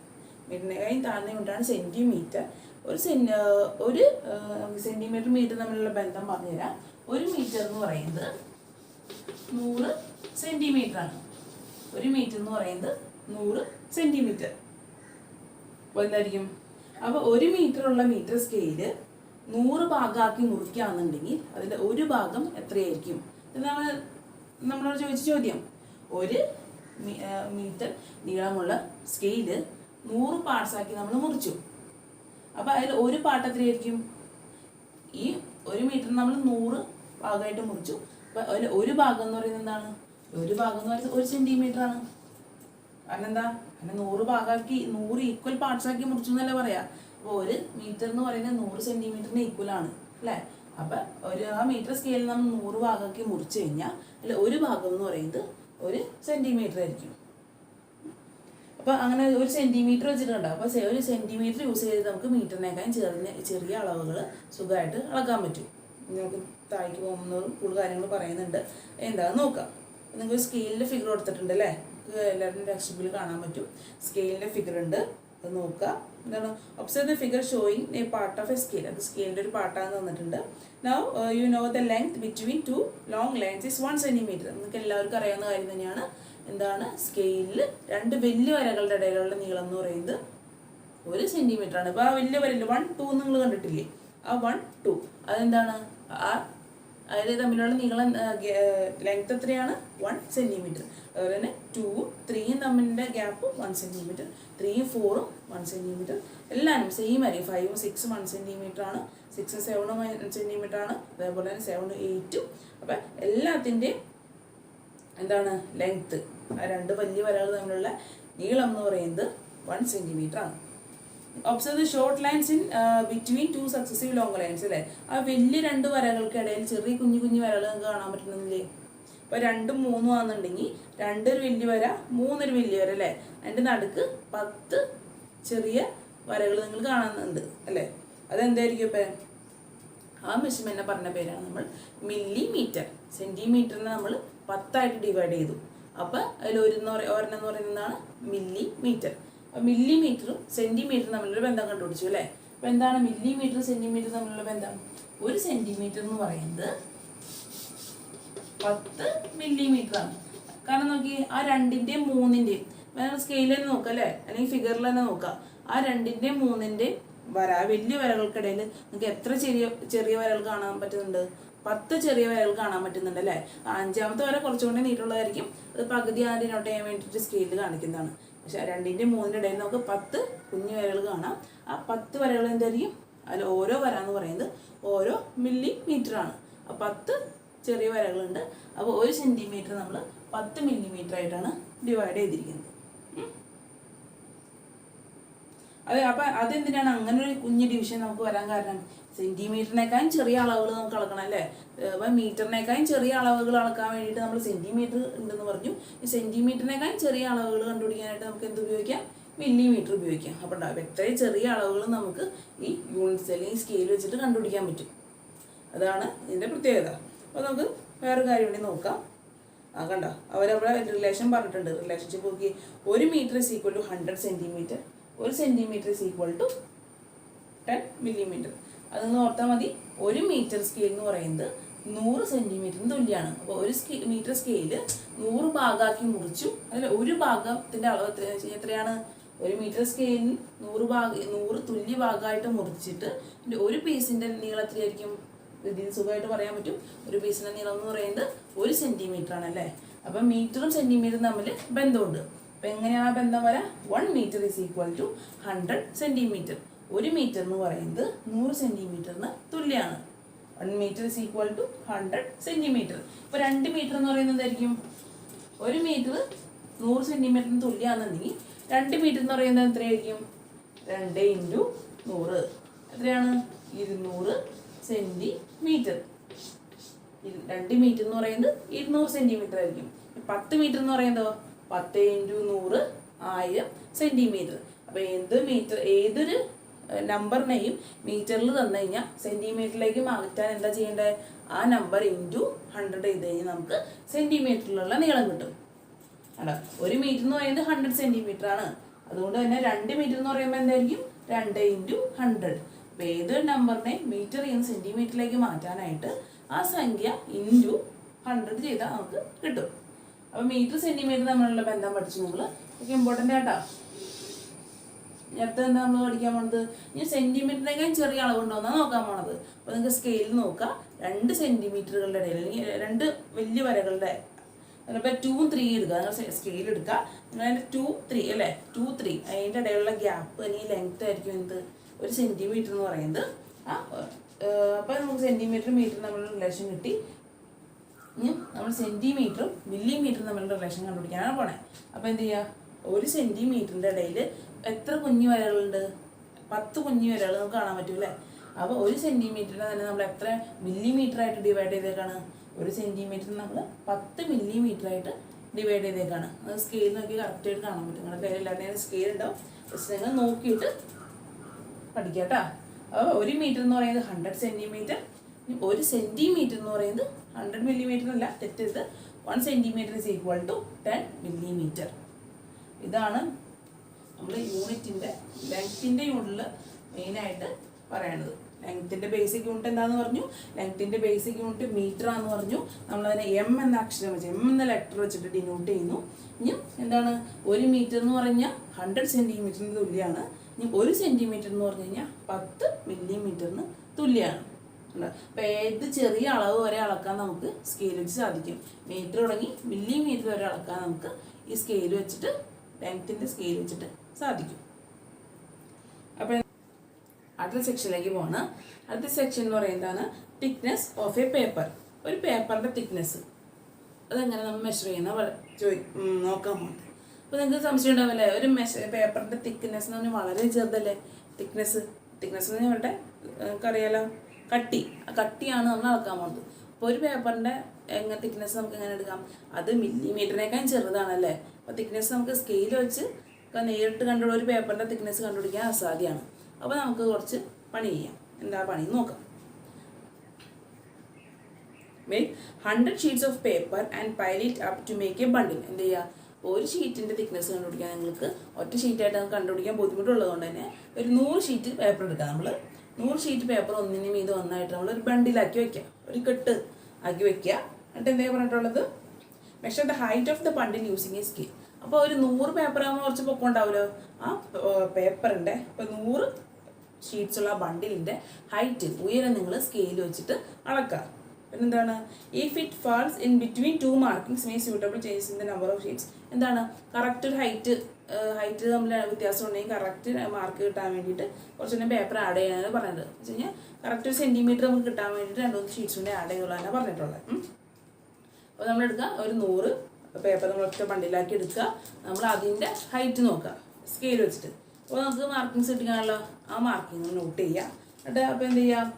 മീറ്ററിനേക്കാൾ താഴ്ന്ന യൂണിറ്റാണ് സെൻറ്റിമീറ്റർ. ഒരു സെൻറ്റിമീറ്റർ മീറ്റർ തമ്മിലുള്ള ബന്ധം പറഞ്ഞുതരാം. ഒരു മീറ്റർ എന്ന് പറയുന്നത് 100 സെൻറ്റിമീറ്ററാണ്. ഒരു മീറ്റർ എന്ന് പറയുന്നത് 100 സെൻറ്റിമീറ്റർ. അപ്പോൾ എന്തായിരിക്കും, അപ്പോൾ 1 മീറ്ററുള്ള മീറ്റർ സ്കെയില് 100 ഭാഗമാക്കി മുറിക്കുകയാണെന്നുണ്ടെങ്കിൽ അതിൽ ഒരു ഭാഗം എത്രയായിരിക്കും എന്നാണ് നമ്മളോട് ചോദിച്ച ചോദ്യം. ഒരു മീറ്റർ നീളമുള്ള സ്കെയില് 100 പാർട്സാക്കി നമ്മൾ മുറിച്ചു. അപ്പോൾ അതിൽ ഒരു പാർട്ട് എത്രയായിരിക്കും, ഈ ഒരു മീറ്റർ നമ്മൾ 100 ഭാഗമായിട്ട് മുറിച്ചു. അപ്പോൾ അതിൽ ഒരു ഭാഗം എന്ന് പറയുന്നത് എന്താണ്, ഒരു ഭാഗം എന്ന് പറയുന്നത് 1 സെൻറ്റിമീറ്ററാണ്. കാരണം എന്താ, അങ്ങനെ 100 ഭാഗമാക്കി 100 ഈക്വൽ പാർട്സാക്കി മുറിച്ചു എന്നല്ല പറയാം. അപ്പോൾ ഒരു മീറ്റർ എന്ന് പറയുന്നത് 100 സെൻറ്റിമീറ്ററിന് ഈക്വലാണ് അല്ലേ. അപ്പം ആ മീറ്റർ സ്കെയിലിൽ നമ്മൾ 100 ഭാഗമാക്കി മുറിച്ച് കഴിഞ്ഞാൽ അതിൽ ഒരു ഭാഗം എന്ന് പറയുന്നത് 1 സെൻറ്റിമീറ്റർ ആയിരിക്കും. അപ്പോൾ അങ്ങനെ 1 സെൻറ്റിമീറ്റർ വെച്ചിട്ടുണ്ട്. അപ്പോൾ 1 സെൻറ്റിമീറ്റർ യൂസ് ചെയ്ത് നമുക്ക് മീറ്ററിനേക്കാൾ ചെറിയ അളവുകൾ സുഖമായിട്ട് അളക്കാൻ പറ്റും. നമുക്ക് താഴേക്ക് പോകുന്നതും കൂടുതൽ കാര്യങ്ങൾ പറയുന്നുണ്ട്, എന്താണെന്ന് നോക്കാം. നിങ്ങൾക്ക് സ്കെയിലിൻ്റെ ഫിഗർ കൊടുത്തിട്ടുണ്ട് അല്ലേ, എല്ലാവരും ടെക്സ്റ്റ് ബുക്കിൽ കാണാൻ പറ്റും. സ്കെയിലിൻ്റെ ഫിഗർ ഉണ്ട്, അത് നോക്കുക. എന്താണ്, observe the figure showing A part of A scale. അത് സ്കെയിലിൻ്റെ ഒരു പാർട്ടാണ് തന്നിട്ടുണ്ട്. Now you know the length between 2 long lines is 1 centimetre. നിങ്ങൾക്ക് എല്ലാവർക്കും അറിയാവുന്ന കാര്യം തന്നെയാണ്. എന്താണ്, സ്കെയിലിൽ 2 വലിയ വരകളുടെ ഇടയിലുള്ള നീളം എന്ന് പറയുന്നത് 1 സെൻറ്റിമീറ്റർ ആണ്. ഇപ്പോൾ ആ വലിയ വരയിൽ 1, 2 നിങ്ങൾ കണ്ടിട്ടില്ലേ, ആ 1, 2 അതെന്താണ്, അതിൽ തമ്മിലുള്ള നീളം ലെങ്ത് എത്രയാണ്, 1 സെൻറ്റിമീറ്റർ. അതുപോലെ തന്നെ 2ഉം 3ഉം തമ്മിലുള്ള ഗ്യാപ്പ് 1 സെൻറ്റിമീറ്റർ, 3ഉം 4ഉം 1 സെൻറ്റിമീറ്റർ. എല്ലാവരും സെയിം ആയിരിക്കും. 5ഉം 6ഉം 1 സെൻറ്റിമീറ്റർ ആണ്, 6ഉം 7ഉം 1 സെൻറ്റിമീറ്റർ ആണ്, അതേപോലെ തന്നെ 7ഉം 8ഉം. അപ്പം എല്ലാത്തിൻ്റെയും എന്താണ് ലെങ്ത്ത്, ആ 2 വലിയ വരകൾ തമ്മിലുള്ള നീളം എന്ന് പറയുന്നത് 1 സെൻറ്റിമീറ്റർ ആണ്. Observe the short lines in between 2 successive long lines അല്ലേ. ആ വലിയ 2 വരകൾക്കിടയിൽ ചെറിയ കുഞ്ഞു കുഞ്ഞു വരകൾ നിങ്ങൾക്ക് കാണാൻ പറ്റുന്നില്ലേ. ഇപ്പോൾ 2ഉം 3ഉം ആണെന്നുണ്ടെങ്കിൽ 2 ഒരു വലിയ വര, 3 ഒരു വലിയ വര അല്ലേ. അതിൻ്റെ നടുക്ക് 10 ചെറിയ വരകൾ നിങ്ങൾ കാണുന്നുണ്ട് അല്ലേ. അതെന്തായിരിക്കും ഇപ്പം, ആ മെഷർമെൻറ്റിനെ പറഞ്ഞ പേരാണ് നമ്മൾ മില്ലിമീറ്റർ. സെൻറ്റിമീറ്ററിനെ നമ്മൾ 10 ആയിട്ട് ഡിവൈഡ് ചെയ്തു. അപ്പോൾ അതിൽ ഒരെണ്ണം എന്ന് പറയുന്നതാണ് മില്ലിമീറ്റർ. അപ്പോൾ മില്ലിമീറ്ററും സെൻറ്റിമീറ്ററും തമ്മിലൊരു ബന്ധം കണ്ടുപിടിച്ചു അല്ലേ. അപ്പോൾ എന്താണ് മില്ലിമീറ്റർ സെൻറ്റിമീറ്റർ തമ്മിലുള്ള ബന്ധം? ഒരു സെൻറ്റിമീറ്റർ എന്ന് പറയുന്നത് 10 മില്ലിമീറ്ററാണ്. കാരണം നോക്കി, ആ 2ൻ്റെയും 3ൻ്റെയും സ്കെയിൽ തന്നെ നോക്കാം അല്ലേ, അല്ലെങ്കിൽ ഫിഗറിൽ തന്നെ നോക്കാം. ആ 2ൻ്റെയും 3ൻ്റെയും വലിയ വരകൾക്കിടയിൽ നിങ്ങൾക്ക് എത്ര ചെറിയ വരകൾ കാണാൻ പറ്റുന്നുണ്ട്? 10 ചെറിയ വരകൾ കാണാൻ പറ്റുന്നുണ്ട് അല്ലേ. 5ാമത്തെ വര കുറച്ചുകൂടി നീട്ടുള്ളതായിരിക്കും. അത് പകുതി ഡിനോട്ട് ചെയ്യാൻ വേണ്ടിയിട്ട് സ്കെയിലിൽ കാണിക്കുന്നതാണ്. പക്ഷെ 2ൻ്റെയും 3ൻ്റെയും ഇടയിൽ നമുക്ക് 10 കുഞ്ഞു വരകൾ കാണാം. ആ 10 വരകൾ എന്തായിരിക്കും? അതിൽ ഓരോ വര എന്ന് പറയുന്നത് ഓരോ മില്ലിമീറ്ററാണ്. ആ 10 ചെറിയ വരകളുണ്ട്. അപ്പോൾ 1 സെൻറ്റിമീറ്റർ നമ്മൾ 10 മില്ലിമീറ്റർ ആയിട്ടാണ് ഡിവൈഡ് ചെയ്തിരിക്കുന്നത്. അപ്പോൾ അതെന്തിനാണ് അങ്ങനെ ഒരു കുഞ്ഞ് ഡിവിഷൻ നമുക്ക് വരാൻ കാരണം? സെൻറ്റിമീറ്ററിനേക്കാളും ചെറിയ അളവുകൾ നമുക്ക് അളക്കണം അല്ലേ. അപ്പം മീറ്ററിനേക്കാളും ചെറിയ അളവുകൾ അളക്കാൻ വേണ്ടിയിട്ട് നമ്മൾ സെൻറ്റിമീറ്റർ ഉണ്ടെന്ന് പറഞ്ഞു. ഈ സെൻറ്റിമീറ്ററിനേക്കാളും ചെറിയ അളവുകൾ കണ്ടുപിടിക്കാനായിട്ട് നമുക്ക് എന്ത് ഉപയോഗിക്കാം? മില്ലിമീറ്റർ ഉപയോഗിക്കാം. അപ്പോൾ ഉണ്ടാവും എത്രയും ചെറിയ അളവുകൾ നമുക്ക് ഈ യൂണിറ്റ്സ് അല്ലെങ്കിൽ സ്കെയിൽ വെച്ചിട്ട് കണ്ടുപിടിക്കാൻ പറ്റും. അതാണ് ഇതിൻ്റെ പ്രത്യേകത. അപ്പോൾ നമുക്ക് വേറെ കാര്യം കൂടി നോക്കാം. കണ്ടോ, അവരവിടെ റിലേഷൻ പറഞ്ഞിട്ടുണ്ട്. റിലേഷൻഷിപ്പ് നോക്കി, 1 metre is equal to 100 centimetre, 1 centimetre is equal to 10 millimetre. അതൊന്ന് ഓർത്താൽ മതി. 1 മീറ്റർ സ്കെയിൽ എന്ന് പറയുന്നത് 100 സെൻറ്റിമീറ്ററിന് തുല്യമാണ്. അപ്പോൾ 1 മീറ്റർ സ്കെയില് 100 ഭാഗമാക്കി മുറിച്ചു. അതിൽ ഒരു ഭാഗത്തിൻ്റെ അളവ് എത്രയാണ്? 1 മീറ്റർ സ്കെയിലിൽ 100 തുല്യ ഭാഗമായിട്ട് മുറിച്ചിട്ട് ഒരു പീസിൻ്റെ നീളം എത്രയായിരിക്കും? ഇതിന് സുഖമായിട്ട് പറയാൻ പറ്റും. ഒരു പീസിൻ്റെ നീളം എന്ന് പറയുന്നത് 1 സെൻറ്റിമീറ്റർ ആണല്ലേ. അപ്പം മീറ്ററും സെൻറ്റിമീറ്ററും തമ്മിൽ ബന്ധമുണ്ട്. അപ്പം എങ്ങനെയാണ് ബന്ധം വരാം? 1 metre is equal to 100 centimetre. 1 metre എന്ന് പറയുന്നത് 100 സെൻറ്റിമീറ്ററിന് തുല്യമാണ്. 1 metre is equal to 100 centimetre. ഇപ്പോൾ 2 മീറ്റർ എന്ന് പറയുന്നത് എന്തായിരിക്കും? 1 മീറ്റർ 100 സെൻറ്റിമീറ്ററിന് തുല്യമാണെന്നുണ്ടെങ്കിൽ 2 മീറ്റർ എന്ന് പറയുന്നത് എത്രയായിരിക്കും? 2 × 100 എത്രയാണ്? 200 സെൻറ്റിമീറ്റർ. 2 മീറ്റർ എന്ന് പറയുന്നത് 200 സെൻറ്റിമീറ്റർ ആയിരിക്കും. 10 മീറ്റർ എന്ന് പറയുന്നതോ 10 × 100 1000 സെൻറ്റിമീറ്റർ. അപ്പോൾ ഏതൊരു നമ്പറിനെയും മീറ്ററിൽ തന്നു കഴിഞ്ഞാൽ സെൻറ്റിമീറ്ററിലേക്ക് മാറ്റാൻ എന്താ ചെയ്യേണ്ടത്? ആ നമ്പർ × 100 ചെയ്ത് കഴിഞ്ഞാൽ നമുക്ക് സെൻറ്റിമീറ്ററിലുള്ള നീളം കിട്ടും. അല്ല, 1 മീറ്റർ എന്ന് പറയുന്നത് 100 സെൻറ്റിമീറ്റർ ആണ്. അതുകൊണ്ട് തന്നെ 2 മീറ്റർ എന്ന് പറയുമ്പോൾ എന്തായിരിക്കും? 2 × 100. അപ്പോൾ ഏതൊരു നമ്പറിനെ മീറ്ററിൽ നിന്ന് സെൻറ്റിമീറ്ററിലേക്ക് മാറ്റാനായിട്ട് ആ സംഖ്യ × 100 ചെയ്താൽ നമുക്ക് കിട്ടും. അപ്പോൾ മീറ്റർ സെൻറ്റിമീറ്റർ തമ്മിലുള്ള ബന്ധം പഠിച്ചു നിങ്ങൾ. ഒക്കെ ഇമ്പോർട്ടൻ്റ് ആട്ടോ. നേരത്തെ എന്താ നമ്മൾ പഠിക്കാൻ പോണത്? ഇനി സെൻറ്റിമീറ്ററിനേക്കാളും ചെറിയ അളവുണ്ടോയെന്നാണ് നോക്കാൻ പോണത്. അപ്പോൾ നിങ്ങൾക്ക് സ്കെയിൽ നോക്കാം. 2 സെൻറ്റിമീറ്ററുകളുടെ ഇടയിൽ അല്ലെങ്കിൽ 2 വലിയ വരകളുടെ, ഇപ്പോൾ 2 ഉം 3 എടുക്കുക. നിങ്ങൾ സ്കെയിൽ എടുക്കുക. നിങ്ങൾ അതിൻ്റെ 2, 3 അല്ലേ, 2, 3 അതിൻ്റെ ഇടയിലുള്ള ഗ്യാപ്പ് അല്ലെങ്കിൽ ലെങ്ത് ആയിരിക്കും എന്ത്? 1 സെൻറ്റിമീറ്റർ എന്ന് പറയുന്നത്. അപ്പോൾ നമുക്ക് സെൻറ്റിമീറ്റർ മീറ്റർ തമ്മിലുള്ള റിലേഷൻ കിട്ടി. ഇനി നമ്മൾ സെൻറ്റിമീറ്ററും മില്ലിമീറ്ററും തമ്മിലുള്ള റിലേഷൻ കണ്ടുപിടിക്കാനാണ് പോണേ. അപ്പോൾ എന്ത് ചെയ്യുക? 1 സെൻറ്റിമീറ്ററിൻ്റെ ഇടയിൽ എത്ര കുഞ്ഞു വരകളുണ്ട്? 10 കുഞ്ഞു വരകൾ നമുക്ക് കാണാൻ പറ്റും അല്ലേ. അപ്പോൾ 1 സെൻറ്റിമീറ്ററിനെ തന്നെ നമ്മൾ എത്ര മില്ലിമീറ്റർ ആയിട്ട് ഡിവൈഡ് ചെയ്തേക്കാണ്? 1 സെൻറ്റിമീറ്റർ നമ്മൾ 10 മില്ലിമീറ്റർ ആയിട്ട് ഡിവൈഡ് ചെയ്തേക്കാണ്. അത് സ്കെയിൽ നോക്കി കറക്റ്റായിട്ട് കാണാൻ പറ്റും. നിങ്ങളുടെ പേരെല്ലാവരുടെയും സ്കെയിൽ ഉണ്ടാവും. ജസ്റ്റ് നിങ്ങൾ നോക്കിയിട്ട് പഠിക്കുക കേട്ടോ. അപ്പോൾ 1 മീറ്റർ എന്ന് പറയുന്നത് 100 സെൻറ്റിമീറ്റർ. 1 സെൻറ്റിമീറ്റർ എന്ന് പറയുന്നത് 100 മില്ലിമീറ്റർ അല്ല, തെറ്റരുത്. 1 centimetre is equal to 10 millimetre. ഇതാണ് നമ്മൾ യൂണിറ്റിൻ്റെ ലെങ്ത്തിൻ്റെ യൂണിറ്റിൽ മെയിനായിട്ട് പറയണത്. ലെങ്ത്തിൻ്റെ ബേസിക് യൂണിറ്റ് എന്താണെന്ന് പറഞ്ഞു? ലെങ്ത്തിൻ്റെ ബേസിക് യൂണിറ്റ് മീറ്റർ ആണെന്ന് പറഞ്ഞു. നമ്മളതിനെ എം എന്ന അക്ഷരം വെച്ച്, എം എന്ന ലെറ്റർ വെച്ചിട്ട് ഡിനോട്ട് ചെയ്യുന്നു. ഇനി എന്താണ്? 1 മീറ്റർ എന്ന് പറഞ്ഞാൽ 100 സെൻറ്റിമീറ്ററിന് തുല്യമാണ്. ഇനി 1 സെൻറ്റിമീറ്റർ എന്ന് പറഞ്ഞു കഴിഞ്ഞാൽ 10 മില്ലിമീറ്ററിന് തുല്യമാണ്. അപ്പോൾ ഏത് ചെറിയ അളവ് വരെ അളക്കാൻ നമുക്ക് സ്കെയിൽ വെച്ച് സാധിക്കും. മീറ്റർ തുടങ്ങി മില്ലിമീറ്റർ വരെ അളക്കാൻ നമുക്ക് ഈ സ്കെയിൽ വെച്ചിട്ട്, ലെങ്ത്തിൻ്റെ സ്കെയിൽ വെച്ചിട്ട് സാധിക്കും. അപ്പോൾ അടുത്ത സെക്ഷനിലേക്ക് പോകണം. അടുത്ത സെക്ഷൻ എന്ന് പറയുന്നതാണ് തിക്നെസ് ഓഫ് എ പേപ്പർ. ഒരു പേപ്പറിൻ്റെ തിക്നെസ് അതെങ്ങനെ നമ്മൾ മെഷർ ചെയ്യുന്ന നോക്കാൻ പോകുന്നത്. അപ്പോൾ നിങ്ങൾക്ക് സംശയം ഉണ്ടാവില്ലേ, ഒരു പേപ്പറിൻ്റെ തിക്നെസ് എന്ന് പറഞ്ഞാൽ വളരെ ചെറുതല്ലേ. തിക്നെസ് എന്ന് പറഞ്ഞാൽ നമുക്കറിയാലോ, കട്ടി. ആ കട്ടിയാണ് നമ്മൾ അളക്കാൻ പോകുന്നത്. അപ്പോൾ ഒരു പേപ്പറിൻ്റെ തിക്നെസ് നമുക്ക് എങ്ങനെ എടുക്കാം? അത് മില്ലിമീറ്ററിനേക്കാളും ചെറുതാണല്ലേ. അപ്പോൾ തിക്നെസ് നമുക്ക് സ്കെയിൽ വെച്ച് നേരിട്ട് കണ്ടുള്ള ഒരു പേപ്പറിൻ്റെ തിക്നെസ് കണ്ടുപിടിക്കാൻ അസാധ്യമാണ്. അപ്പോൾ നമുക്ക് കുറച്ച് പണി ചെയ്യാം. എന്താ പണി നോക്കാം. Make 100 sheets of paper and pile it up to make a bundle. എന്ത് ചെയ്യുക, ഒരു ഷീറ്റിൻ്റെ തിക്നെസ് കണ്ടുപിടിക്കാൻ നിങ്ങൾക്ക് ഒറ്റ ഷീറ്റായിട്ട് നമുക്ക് കണ്ടുപിടിക്കാൻ ബുദ്ധിമുട്ടുള്ളതുകൊണ്ട് തന്നെ ഒരു 100 ഷീറ്റ് പേപ്പർ എടുക്കുക. നമ്മൾ 100 ഷീറ്റ് പേപ്പർ ഒന്നിനും ഇത് ഒന്നായിട്ട് നമ്മൾ ഒരു ബണ്ടിലാക്കി വയ്ക്കുക, ഒരു കെട്ട് ആക്കി വയ്ക്കുക. എന്നിട്ട് എന്താ പറഞ്ഞിട്ടുള്ളത്, measure the height of the bundle using A scale. അപ്പോൾ ഒരു 100 പേപ്പർ ആകുമ്പോൾ കുറച്ച് പൊക്കം ഉണ്ടാവുമല്ലോ, ആ പേപ്പറിൻ്റെ ഇപ്പോൾ 100 ഷീറ്റ്സ് ഉള്ള ബണ്ടിലിൻ്റെ ഹൈറ്റ് ഉയരം നിങ്ങൾ സ്കെയിൽ വെച്ചിട്ട് അളക്കുക. പിന്നെന്താണ്, if it falls in between 2 markings may suitable changes in the number of sheets. എന്താണ്, കറക്റ്റ് ഒരു ഹൈറ്റ് തമ്മിൽ വ്യത്യാസം ഉണ്ടെങ്കിൽ കറക്റ്റ് മാർക്ക് കിട്ടാൻ വേണ്ടിയിട്ട് കുറച്ചുകൂടെ പേപ്പർ ആഡ് ചെയ്യാനാണ് പറഞ്ഞത്. എന്ന് വെച്ച് കഴിഞ്ഞാൽ കറക്റ്റ് ഒരു സെൻറ്റിമീറ്റർ നമുക്ക് കിട്ടാൻ വേണ്ടിയിട്ട് 2-3 ഷീറ്റ്സ് കൂടെ ആഡ് ചെയ്തുള്ളതാണ് പറഞ്ഞിട്ടുള്ളത്. അപ്പോൾ നമ്മളെടുക്കുക, ഒരു 100 പേപ്പർ നമ്മൾ ഒറ്റ ബണ്ടിലാക്കി എടുക്കുക. നമ്മൾ അതിൻ്റെ ഹൈറ്റ് നോക്കുക സ്കെയിൽ വെച്ചിട്ട്. അപ്പോൾ നമുക്ക് മാർക്കിങ്സ് കിട്ടിക്കാണല്ലോ, ആ മാർക്കിങ് നോട്ട് ചെയ്യുക. എന്നിട്ട് അപ്പോൾ എന്ത് ചെയ്യുക,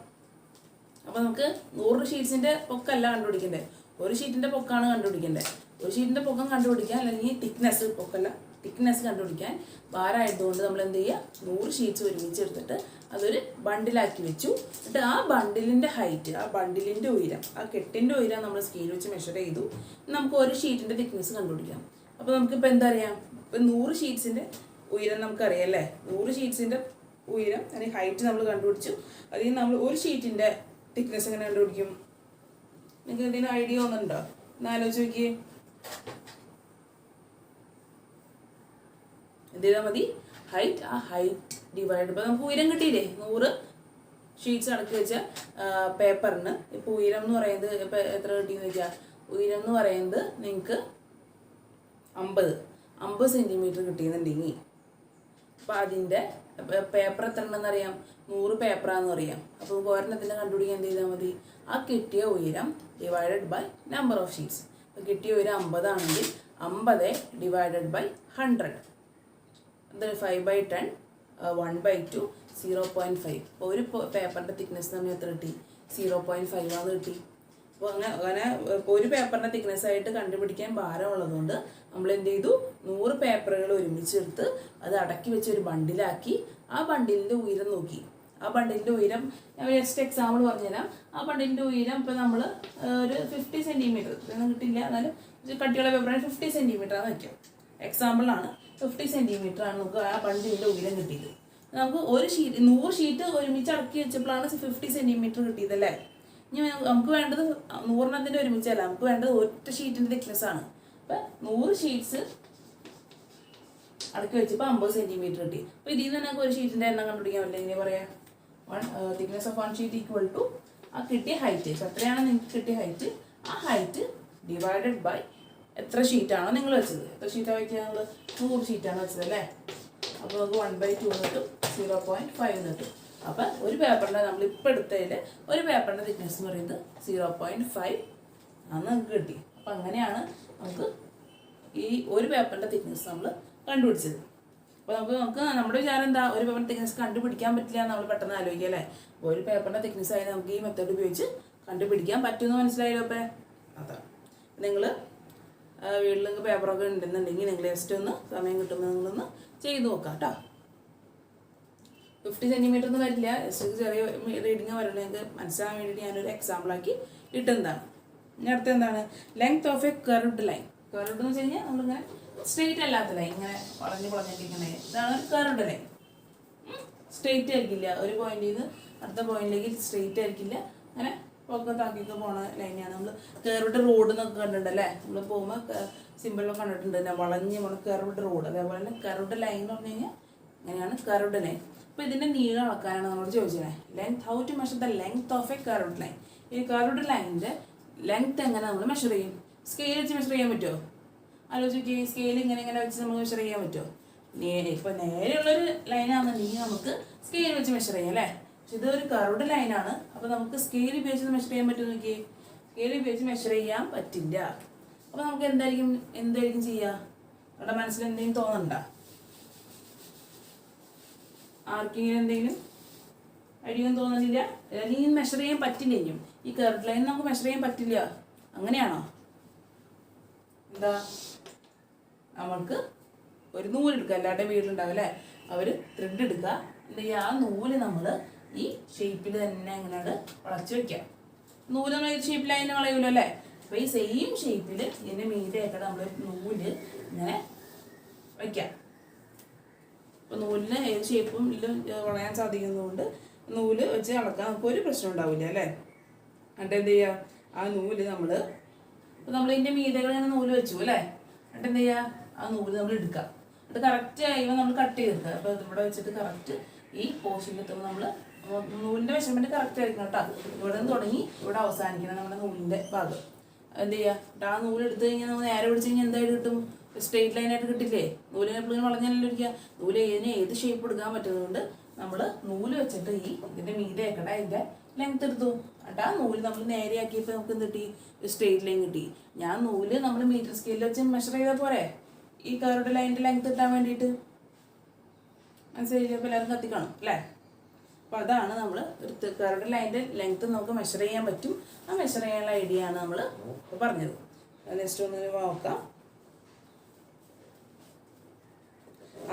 അപ്പോൾ നമുക്ക് 100 ഷീറ്റ്സിൻ്റെ പൊക്കമല്ല കണ്ടുപിടിക്കേണ്ടത്, ഒരു ഷീറ്റിൻ്റെ പൊക്കമാണ് കണ്ടുപിടിക്കേണ്ടത്. ഒരു ഷീറ്റിൻ്റെ പൊക്കം കണ്ടുപിടിക്കാൻ, അല്ലെങ്കിൽ തിക്നെസ്, പൊക്കമല്ല തിക്നെസ് കണ്ടുപിടിക്കാൻ ഭാരമായതുകൊണ്ട് നമ്മൾ എന്ത് ചെയ്യുക, 100 ഷീറ്റ്സ് ഒരുമിച്ച് എടുത്തിട്ട് അതൊരു ബണ്ടിലാക്കി വെച്ചു. എന്നിട്ട് ആ ബണ്ടിലിൻ്റെ ഹൈറ്റ്, ആ ബണ്ടിലിൻ്റെ ഉയരം, ആ കെട്ടിൻ്റെ ഉയരം നമ്മൾ സ്കെയിൽ വെച്ച് മെഷർ ചെയ്തു. നമുക്ക് ഒരു ഷീറ്റിൻ്റെ തിക്നെസ് കണ്ടുപിടിക്കാം. അപ്പോൾ നമുക്കിപ്പോൾ എന്താ അറിയാം, ഇപ്പോൾ 100 ഷീറ്റ്സിൻ്റെ ഉയരം നമുക്കറിയാം അല്ലേ, 100 ഷീറ്റ്സിൻ്റെ ഉയരം അല്ലെങ്കിൽ ഹൈറ്റ് നമ്മൾ കണ്ടുപിടിച്ചു. അതിൽ നമ്മൾ ഒരു ഷീറ്റിൻ്റെ തിക്നെസ് എങ്ങനെ കണ്ടുപിടിക്കും? നിങ്ങൾക്ക് എന്തെങ്കിലും ഐഡിയ ഒന്നുണ്ടോ? ഒന്ന് ആലോചിച്ച് നോക്കിയേ. എന്ത് ചെയ്താൽ മതി, ഹൈറ്റ്, ആ ഹൈറ്റ് ഡിവൈഡ്. ഇപ്പോൾ നമുക്ക് ഉയരം കിട്ടിയില്ലേ, 100 ഷീറ്റ്സ് അടക്കി വെച്ച പേപ്പറിന് ഇപ്പോൾ ഉയരം എന്ന് പറയുന്നത് ഇപ്പോൾ എത്ര കിട്ടിയെന്ന് വെച്ചാൽ, ഉയരം എന്ന് പറയുന്നത് നിങ്ങൾക്ക് 50 സെൻറ്റിമീറ്റർ കിട്ടിയെന്നുണ്ടെങ്കിൽ അപ്പോൾ അതിൻ്റെ പേപ്പർ എത്ര ഉണ്ടെന്ന് അറിയാം, 100 പേപ്പറാണെന്ന് അറിയാം. അപ്പോൾ ഒരെണ്ണത്തിൻ്റെ കണ്ടുപിടിക്കാൻ എന്ത് ചെയ്താൽ മതി, ആ കിട്ടിയ ഉയരം divided by number of sheets. അപ്പോൾ കിട്ടിയ ഉയരം 50 ആണെങ്കിൽ 50 ഡിവൈഡഡ് ബൈ 100, അത് 5/10, 1/2, 0.5. അപ്പോൾ ഒരു പേപ്പറിൻ്റെ തിക്നെസ് നമ്മൾ എത്ര കിട്ടി, 0.5 ആണ് കിട്ടി. അപ്പോൾ അങ്ങനെ ഒരു പേപ്പറിൻ്റെ തിക്നെസ് ആയിട്ട് കണ്ടുപിടിക്കാൻ ഭാരമുള്ളതുകൊണ്ട് നമ്മൾ എന്ത് ചെയ്തു, 100 പേപ്പറുകൾ ഒരുമിച്ചെടുത്ത് അത് അടക്കി വെച്ച് ഒരു ബണ്ടിലാക്കി ആ ബണ്ടിലിൻ്റെ ഉയരം നോക്കി. ആ ബണ്ടിലിൻ്റെ ഉയരം ഞാൻ ജസ്റ്റ് എക്സാമ്പിൾ പറഞ്ഞുതരാം. ആ ബണ്ടിലിൻ്റെ ഉയരം ഇപ്പോൾ നമ്മൾ ഒരു 50 സെൻറ്റിമീറ്റർ, ഇതൊന്നും കിട്ടില്ല, എന്നാലും കട്ടിയുള്ള പേപ്പറാണ് 50 സെൻറ്റിമീറ്റർ ആണ് വയ്ക്കാം. എക്സാമ്പിളാണ്, 50 സെൻറ്റിമീറ്റർ ആണ് നമുക്ക് ആ ബണ്ടിലിൻ്റെ ഉയരം കിട്ടിയത്. നമുക്ക് ഒരു ഷീറ്റ് 100 ഷീറ്റ് ഒരുമിച്ച് അടക്കി വെച്ചപ്പോഴാണ് 50 സെൻറ്റിമീറ്റർ കിട്ടിയതല്ലേ. ഇനി നമുക്ക് വേണ്ടത് 100 ഒരുമിച്ചല്ല, നമുക്ക് വേണ്ടത് ഒറ്റ ഷീറ്റിൻ്റെ തിക്നെസ് ആണ്. അപ്പം 100 ഷീറ്റ്സ് അടക്കി വെച്ചപ്പോൾ 50 സെൻറ്റിമീറ്റർ കിട്ടി. അപ്പോൾ ഇതിൽ നിന്ന് നമുക്ക് ഒരു ഷീറ്റിൻ്റെ എണ്ണം കണ്ടുപിടിക്കാൻ പറ്റില്ല. എങ്ങനെ പറയാം, thickness of 1 sheet equal to ആ കിട്ടിയ ഹൈറ്റ്, എത്രയാണ് നിങ്ങൾക്ക് കിട്ടിയ ഹൈറ്റ്, ആ ഹൈറ്റ് ഡിവൈഡഡ് ബൈ എത്ര ഷീറ്റാണോ നിങ്ങൾ വെച്ചത്. എത്ര ഷീറ്റാണ് വയ്ക്കുക, നമ്മൾ 100 ഷീറ്റാണ് വെച്ചത് അല്ലേ. അപ്പോൾ നമുക്ക് 1/2 കിട്ടും, 0.5 കിട്ടും. അപ്പം ഒരു പേപ്പറിൻ്റെ നമ്മളിപ്പോൾ എടുത്തതിൽ ഒരു പേപ്പറിൻ്റെ തിക്നെസ് എന്ന് പറയുന്നത് 0.5 ആണ് നമുക്ക് കിട്ടി. അപ്പം അങ്ങനെയാണ് നമുക്ക് ഈ ഒരു പേപ്പറിൻ്റെ തിക്നെസ് നമ്മൾ കണ്ടുപിടിച്ചത്. അപ്പോൾ നമുക്ക് നമ്മുടെ വിചാരം എന്താ, ഒരു പേപ്പറിൻ്റെ തിക്നെസ് കണ്ടുപിടിക്കാൻ പറ്റില്ല എന്ന് നമ്മൾ പെട്ടെന്ന് ആലോചിക്കുക അല്ലേ. ഒരു പേപ്പറിൻ്റെ തിക്നെസ് ആയി നമുക്ക് ഈ മെത്തേഡ് ഉപയോഗിച്ച് കണ്ടുപിടിക്കാൻ പറ്റുമെന്ന് മനസ്സിലായല്ലോ. അപ്പോൾ അതാണ് നിങ്ങൾ വീട്ടിൽ നിങ്ങൾക്ക് പേപ്പറൊക്കെ ഉണ്ടെന്നുണ്ടെങ്കിൽ നിങ്ങൾ ജസ്റ്റ് ഒന്ന് സമയം കിട്ടുമ്പോൾ നിങ്ങളൊന്ന് ചെയ്ത് നോക്കാം കേട്ടോ. 50 സെൻറ്റിമീറ്റർ ഒന്നും വരില്ല, ജസ്റ്റ് ചെറിയ റീഡിങ് വരണം. നിങ്ങൾക്ക് മനസ്സിലാകാൻ വേണ്ടിയിട്ട് ഞാനൊരു എക്സാമ്പിളാക്കി ഇട്ടെന്താണ്. ഇനി അടുത്ത എന്താണ്, length of a curved line. Curved എന്ന് വെച്ച് കഴിഞ്ഞാൽ നമ്മളിങ്ങനെ സ്ട്രെയിറ്റ് അല്ലാത്ത ലൈൻ, ഇങ്ങനെ വളഞ്ഞിരിക്കുന്ന ലൈൻ, ഇതാണ് ഒരു കർവ്ഡ് ലൈൻ. സ്ട്രെയിറ്റ് ആയിരിക്കില്ല, ഒരു പോയിന്റിൽ നിന്ന് അടുത്ത പോയിന്റിലേക്ക് സ്ട്രെയിറ്റ് ആയിരിക്കില്ല, അങ്ങനെ പൊക്കത്താക്കിയൊക്കെ പോണ ലൈനാണ്. നമ്മൾ കർവ്ഡ് റോഡ് എന്നൊക്കെ കണ്ടിട്ടുണ്ടല്ലേ, നമ്മൾ പോകുമ്പോൾ സിമ്പിളൊക്കെ കണ്ടിട്ടുണ്ട്, വളഞ്ഞ് പോണ കർവ്ഡ് റോഡ്. അതേപോലെ തന്നെ കർവ്ഡ് ലൈൻ എന്ന് പറഞ്ഞു കഴിഞ്ഞാൽ അങ്ങനെയാണ് കർവ്ഡ് ലൈൻ. അപ്പോൾ ഇതിൻ്റെ നീളം അളക്കാനാണ് നമ്മളോട് ചോദിച്ചത്. Length, how to measure the length of a curved line. ഈ കർവ്ഡ് ലൈനിൻ്റെ ലെങ്ത് എങ്ങനെ നമ്മൾ മെഷർ ചെയ്യും? സ്കെയിൽ വെച്ച് മെഷർ ചെയ്യാൻ പറ്റുമോ? ആലോചിക്കുക, സ്കെയിൽ ഇങ്ങനെ വെച്ച് നമുക്ക് മെഷർ ചെയ്യാൻ പറ്റുമോ? ഇപ്പോൾ നേരെയുള്ളൊരു ലൈനാണെന്നുണ്ടെങ്കിൽ നമുക്ക് സ്കെയിൽ വെച്ച് മെഷർ ചെയ്യാം അല്ലേ. പക്ഷെ ഇതൊരു കർവ്ഡ് ലൈനാണ്, അപ്പോൾ നമുക്ക് സ്കെയിൽ ഉപയോഗിച്ച് മെഷർ ചെയ്യാൻ പറ്റുമോ നോക്കിയേ. സ്കെയിൽ ഉപയോഗിച്ച് മെഷർ ചെയ്യാൻ പറ്റില്ല. അപ്പോൾ നമുക്ക് എന്തായിരിക്കും ചെയ്യുക? നമ്മുടെ മനസ്സിൽ എന്തെങ്കിലും തോന്നണ്ട? ആർക്കെങ്കിലും എന്തെങ്കിലും ഐഡിയ ഒന്നും തോന്നുന്നില്ല? അല്ലെങ്കിൽ മെഷർ ചെയ്യാൻ പറ്റില്ലെങ്കിലും ഈ കർവ്ഡ് ലൈൻ നമുക്ക് മെഷർ ചെയ്യാൻ പറ്റില്ല, അങ്ങനെയാണോ? എന്താ, നമ്മൾക്ക് ഒരു നൂലെടുക്കുക, എല്ലാവരുടെ വീട്ടിലുണ്ടാവും അല്ലേ. അവർ ത്രെഡ് എടുക്കുക, എന്ത് ചെയ്യുക, ആ നൂല് നമ്മൾ ഈ ഷേപ്പിൽ തന്നെ എങ്ങനെയാണ് വളച്ച് വയ്ക്കുക. നൂല് നമ്മൾ ഏത് ഷേപ്പിലായി തന്നെ കളയൂല്ലോ അല്ലേ. അപ്പോൾ ഈ സെയിം ഷേപ്പിൽ ഇതിൻ്റെ മീതെയൊക്കെ നമ്മൾ നൂല് ഇങ്ങനെ വയ്ക്കാം. അപ്പോൾ നൂലിന് ഏത് ഷേപ്പും ഇതിൽ വളയാൻ സാധിക്കുന്നതുകൊണ്ട് നൂല് വെച്ച് അളക്കാൻ നമുക്ക് ഒരു പ്രശ്നം ഉണ്ടാവില്ല അല്ലേ. എന്നിട്ട് എന്ത് ചെയ്യുക, ആ നൂല് നമ്മൾ ഇതിൻ്റെ മീതകൾ ഇങ്ങനെ നൂല് വെച്ചു അല്ലേ. എന്നിട്ട് എന്ത് ചെയ്യുക, ആ നൂല് നമ്മൾ എടുക്കുക. എന്നിട്ട് കറക്റ്റ് ആയിപ്പോൾ നമ്മൾ കട്ട് ചെയ്തെടുക്കുക. അപ്പോൾ ഇവിടെ വെച്ചിട്ട് കറക്റ്റ് ഈ പോർഷനിലെത്തുമ്പോൾ നമ്മൾ നൂലിൻ്റെ മെഷർമെൻറ്റ് കറക്റ്റ് ആയിരിക്കണം കേട്ടോ. ഇവിടെ നിന്ന് തുടങ്ങി ഇവിടെ അവസാനിക്കണം നമ്മുടെ നൂലിൻ്റെ ഭാഗം. എന്ത് ചെയ്യുക, ആ നൂല് എടുത്തു കഴിഞ്ഞാൽ നമ്മൾ നേരെ പിടിച്ച് കഴിഞ്ഞാൽ എന്തായിട്ട് കിട്ടും, സ്ട്രെയിറ്റ് ലൈനായിട്ട് കിട്ടില്ലേ. നൂലിനെ എപ്പോഴും വളഞ്ഞല്ലോ ഇരിക്കുക. നൂല് ഏത് ഷേപ്പ് എടുക്കാൻ പറ്റുന്നതുകൊണ്ട് നമ്മൾ നൂല് വെച്ചിട്ട് ഇതിൻ്റെ മീതെയൊക്കെ അതിൻ്റെ ലെങ്ത് എടുത്തു. എന്നിട്ട് ആ നൂല് നമ്മൾ നേരെയാക്കിയപ്പോൾ നമുക്ക് എന്ത് കിട്ടി, സ്ട്രെയിറ്റ് ലൈൻ കിട്ടി. ഞാൻ നൂല് നമ്മൾ മീറ്റർ സ്കെയിലിൽ വെച്ച് മെഷർ ചെയ്താൽ പോരെ ഈ കർവ്ഡ് ലൈനിൻ്റെ ലെങ്ത് കിട്ടാൻ വേണ്ടിയിട്ട്. മനസ്സിലായില്ലേ? അപ്പോൾ എല്ലാവരും കത്തിക്കണം അല്ലേ. അപ്പോൾ അതാണ് നമ്മൾ ഒരു കർവ്ഡ് ലൈനിൻ്റെ ലെങ്ത് നമുക്ക് മെഷർ ചെയ്യാൻ പറ്റും. ആ മെഷർ ചെയ്യാനുള്ള ഐഡിയ ആണ് നമ്മൾ പറഞ്ഞത്. നെക്സ്റ്റ് ഒന്ന് നോക്കാം.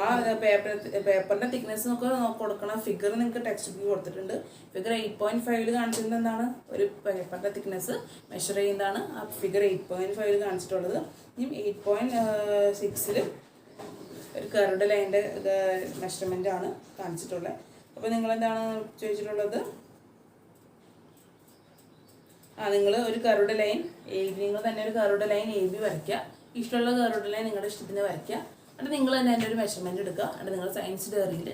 ആ പേപ്പറിൻ്റെ തിക്നെസ് നമുക്ക് കൊടുക്കണ ഫിഗർ നിങ്ങൾക്ക് ടെക്സ്റ്റ് ബുക്ക് കൊടുത്തിട്ടുണ്ട്. ഫിഗർ 8.5 കാണിച്ചിട്ടുണ്ട്. എന്താണ് ഒരു പേപ്പറിൻ്റെ തിക്നെസ് മെഷർ ചെയ്യുന്നതാണ് ആ ഫിഗർ 8.5 കാണിച്ചിട്ടുള്ളത്. ഇനി 8.6 ഒരു കർവ്ഡ് ലൈനിൻ്റെ മെഷർമെൻ്റ് ആണ് കാണിച്ചിട്ടുള്ളത്. അപ്പോൾ നിങ്ങളെന്താണ് ചോദിച്ചിട്ടുള്ളത്, നിങ്ങൾ ഒരു കർവ്ഡ് ലൈൻ നിങ്ങൾ തന്നെ ഒരു കർവ്ഡ് ലൈൻ AB വരയ്ക്കുക. ഇഷ്ടമുള്ള കർവ്ഡ് ലൈൻ നിങ്ങളുടെ ഇഷ്ടത്തിന് വരയ്ക്കുക. എന്നിട്ട് നിങ്ങൾ തന്നെ അതിൻ്റെ ഒരു മെഷർമെൻറ്റ് എടുക്കുക. എന്നിട്ട് നിങ്ങൾ സയൻസ് ഡയറിയിൽ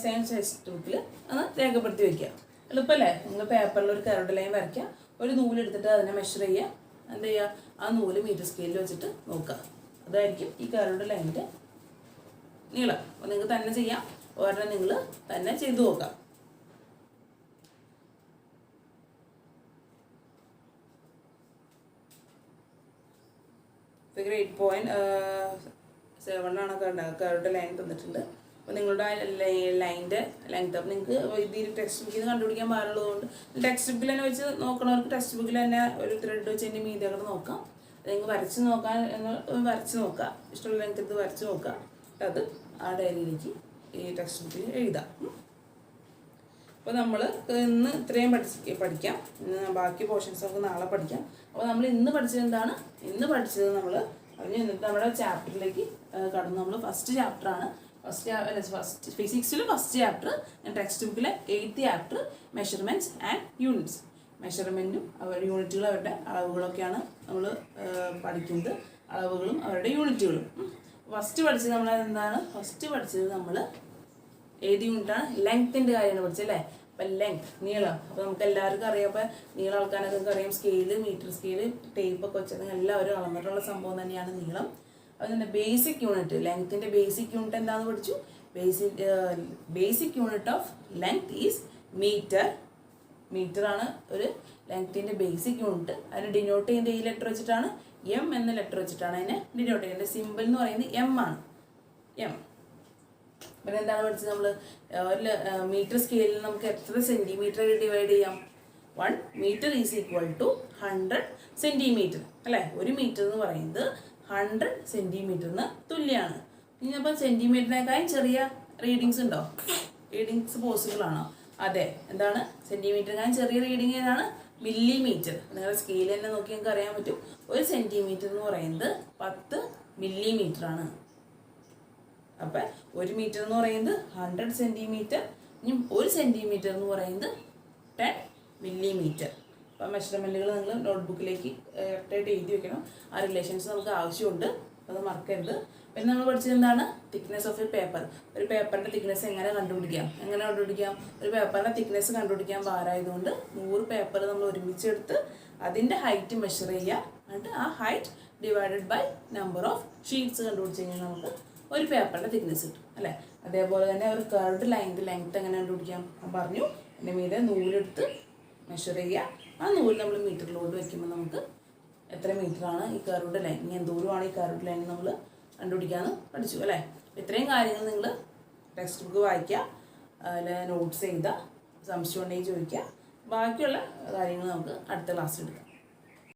സയൻസ് ടെക്സ്റ്റ് ബുക്കിൽ ഒന്ന് രേഖപ്പെടുത്തി വയ്ക്കുക. എളുപ്പമല്ലേ? നിങ്ങൾ പേപ്പറിൽ ഒരു കർവ്ഡ് ലൈൻ വരയ്ക്കുക, ഒരു നൂലെടുത്തിട്ട് അതിനെ മെഷർ ചെയ്യുക. എന്ത് ചെയ്യുക, ആ നൂല് മീറ്റർ സ്കെയിലിൽ വെച്ചിട്ട് നോക്കുക. അതായിരിക്കും ഈ കർവ്ഡ് ലൈനിൻ്റെ നീളം. അപ്പോൾ നിങ്ങൾക്ക് തന്നെ ചെയ്യാം, ഒരെണ്ണം നിങ്ങൾ തന്നെ ചെയ്തു നോക്കാം. ഫിഗർ 8.7 കർവ്ഡ് ലൈൻ തന്നിട്ടുണ്ട്. അപ്പോൾ നിങ്ങളുടെ ലൈനിൻ്റെ ലെങ്ത് അപ്പോൾ നിങ്ങൾക്ക് ഇതിൽ ടെക്സ്റ്റ് ബുക്കിൽ നിന്ന് കണ്ടുപിടിക്കാൻ പാടുള്ളതുകൊണ്ട് ടെക്സ്റ്റ് ബുക്കിൽ തന്നെ വെച്ച് നോക്കണവർക്ക് ടെക്സ്റ്റ് ബുക്കിൽ തന്നെ ഒരു ത്രെഡ് വെച്ച് എൻ്റെ മീതെ നോക്കാം. നിങ്ങൾ വരച്ച് നോക്കാൻ വരച്ച് നോക്കുക. ഇഷ്ടമുള്ള ലെങ്ത് ഇത് വരച്ച് നോക്കുക. അത് ആ ഡയറിയിലേക്ക് ഈ ടെക്സ്റ്റ് ബുക്കിൽ എഴുതാം. അപ്പോൾ നമ്മൾ ഇന്ന് ഇത്രയും പഠിക്കാം. ബാക്കി പോർഷൻസ് നമുക്ക് നാളെ പഠിക്കാം. അപ്പോൾ നമ്മൾ ഇന്ന് പഠിച്ചത് എന്താണ്, ഇന്ന് പഠിച്ചത് നമ്മൾ എന്നിട്ട് നമ്മുടെ ചാപ്റ്ററിലേക്ക് കടന്നു. നമ്മൾ ഫസ്റ്റ് ചാപ്റ്ററാണ് ഫിസിക്സിൽ ഫസ്റ്റ് ചാപ്റ്റർ. ടെക്സ്റ്റ് ബുക്കിലെ 8th chapter measurements and units. മെഷർമെൻറ്റും അവരുടെ യൂണിറ്റുകളും അവരുടെ അളവുകളൊക്കെയാണ് നമ്മൾ പഠിക്കുന്നത്. അളവുകളും അവരുടെ യൂണിറ്റുകളും. ഫസ്റ്റ് പഠിച്ചത് നമ്മൾ എന്താണ്, ഫസ്റ്റ് പഠിച്ചത് നമ്മൾ ഏത് യൂണിറ്റാണ്, ലെങ്ത്തിൻ്റെ കാര്യമാണ് പഠിച്ചല്ലേ. അപ്പം ലെങ്ത് നീളം. അപ്പോൾ നമുക്ക് എല്ലാവർക്കും അറിയാം. അപ്പോൾ നീളം അളക്കാനൊക്കെ അറിയാം. സ്കെയില്, മീറ്റർ സ്കെയില്, ടേപ്പൊക്കെ വെച്ചത് എല്ലാവരും അളന്നിട്ടുള്ള സംഭവം തന്നെയാണ് നീളം. അതുതന്നെ ബേസിക് യൂണിറ്റ്, ലെങ്ത്തിൻ്റെ ബേസിക് യൂണിറ്റ് എന്താണെന്ന് പഠിച്ചു. Basic unit of length is metre. മീറ്ററാണ് ഒരു ലെങ്ത്തിൻ്റെ ബേസിക് യൂണിറ്റ്. അതിന് ഡിനോട്ട് ചെയ്യുന്നത് ഈ ലെറ്റർ വെച്ചിട്ടാണ്, M എന്ന ലെറ്റർ വെച്ചിട്ടാണ് അതിനെ ഡിനോട്ട് ചെയ്യുന്നത്. സിമ്പിൾ എന്ന് പറയുന്നത് M ആണ്. M. പിന്നെ എന്താണ് പഠിച്ചത് നമ്മൾ, ഒരു മീറ്റർ സ്കെയിലിൽ നമുക്ക് എത്ര സെൻറ്റിമീറ്റർ ഡിവൈഡ് ചെയ്യാം. 1 meter is equal to 100 centimetre അല്ലേ. ഒരു മീറ്റർ എന്ന് പറയുന്നത് 100 സെൻറ്റിമീറ്ററിന് തുല്യമാണ്. ഇനിയിപ്പോൾ സെൻറ്റിമീറ്ററിനേക്കാളും ചെറിയ റീഡിങ്സ് ഉണ്ടോ, റീഡിങ്സ് പോസിബിൾ ആണോ? അതെ. എന്താണ് സെൻറ്റിമീറ്ററിനേക്കാളും ചെറിയ റീഡിങ് ഏതാണ്, മില്ലിമീറ്റർ. നിങ്ങളുടെ സ്കെയിൽ തന്നെ നോക്കി നിങ്ങൾക്ക് അറിയാൻ പറ്റും. ഒരു സെൻറ്റിമീറ്റർ എന്ന് പറയുന്നത് 10 മില്ലിമീറ്ററാണ്. അപ്പം 1 മീറ്റർ എന്ന് പറയുന്നത് 100 സെൻറ്റിമീറ്റർ. ഇനി 1 സെൻറ്റിമീറ്റർ എന്ന് പറയുന്നത് 10 മില്ലിമീറ്റർ. അപ്പം മെഷർമെൻറ്റുകൾ നിങ്ങൾ നോട്ട്ബുക്കിലേക്ക് കറക്റ്റായിട്ട് എഴുതി വെക്കണം. ആ റിലേഷൻസ് നമുക്ക് ആവശ്യമുണ്ട്, അത് മറക്കരുത്. പിന്നെ നമ്മൾ പഠിച്ചത് എന്താണ്, തിക്നെസ് ഓഫ് എ പേപ്പർ. ഒരു പേപ്പറിൻ്റെ തിക്നെസ് എങ്ങനെ കണ്ടുപിടിക്കാം. ഒരു പേപ്പറിൻ്റെ തിക്നെസ് കണ്ടുപിടിക്കാൻ ഭാരമായതുകൊണ്ട് 100 പേപ്പർ നമ്മൾ ഒരുമിച്ചെടുത്ത് അതിൻ്റെ ഹൈറ്റ് മെഷർ ചെയ്യുക. എന്നിട്ട് ആ height divided by number of sheets കണ്ടുപിടിച്ച് കഴിഞ്ഞാൽ നമുക്ക് ഒരു പേപ്പറിൻ്റെ തിക്നെസ് കിട്ടും അല്ലേ. അതേപോലെ തന്നെ ഒരു കർവ്ഡ് ലൈനിൻ്റെ ലെങ്ത് എങ്ങനെ കണ്ടുപിടിക്കാം പറഞ്ഞു. അതിൻ്റെ മീതെ നൂലെടുത്ത് മെഷർ ചെയ്യുക. ആ നൂല് നമ്മൾ മീറ്ററിലോട്ട് വയ്ക്കുമ്പോൾ നമുക്ക് എത്ര മീറ്ററാണ് ഈ കർവ്ഡ് ലൈൻ, ഇനി എന്തോരമാണ് ഈ കർവ്ഡ് ലൈൻ നമ്മൾ കണ്ടുപിടിക്കാമെന്ന് പഠിച്ചു അല്ലേ. ഇത്രയും കാര്യങ്ങൾ നിങ്ങൾ ടെക്സ്റ്റ് ബുക്ക് വായിക്കുക, അതിൽ നോട്ട്സ് എഴുതുക, സംശയം ഉണ്ടെങ്കിൽ ചോദിക്കുക. ബാക്കിയുള്ള കാര്യങ്ങൾ നമുക്ക് അടുത്ത ക്ലാസ്സിൽ എടുക്കാം.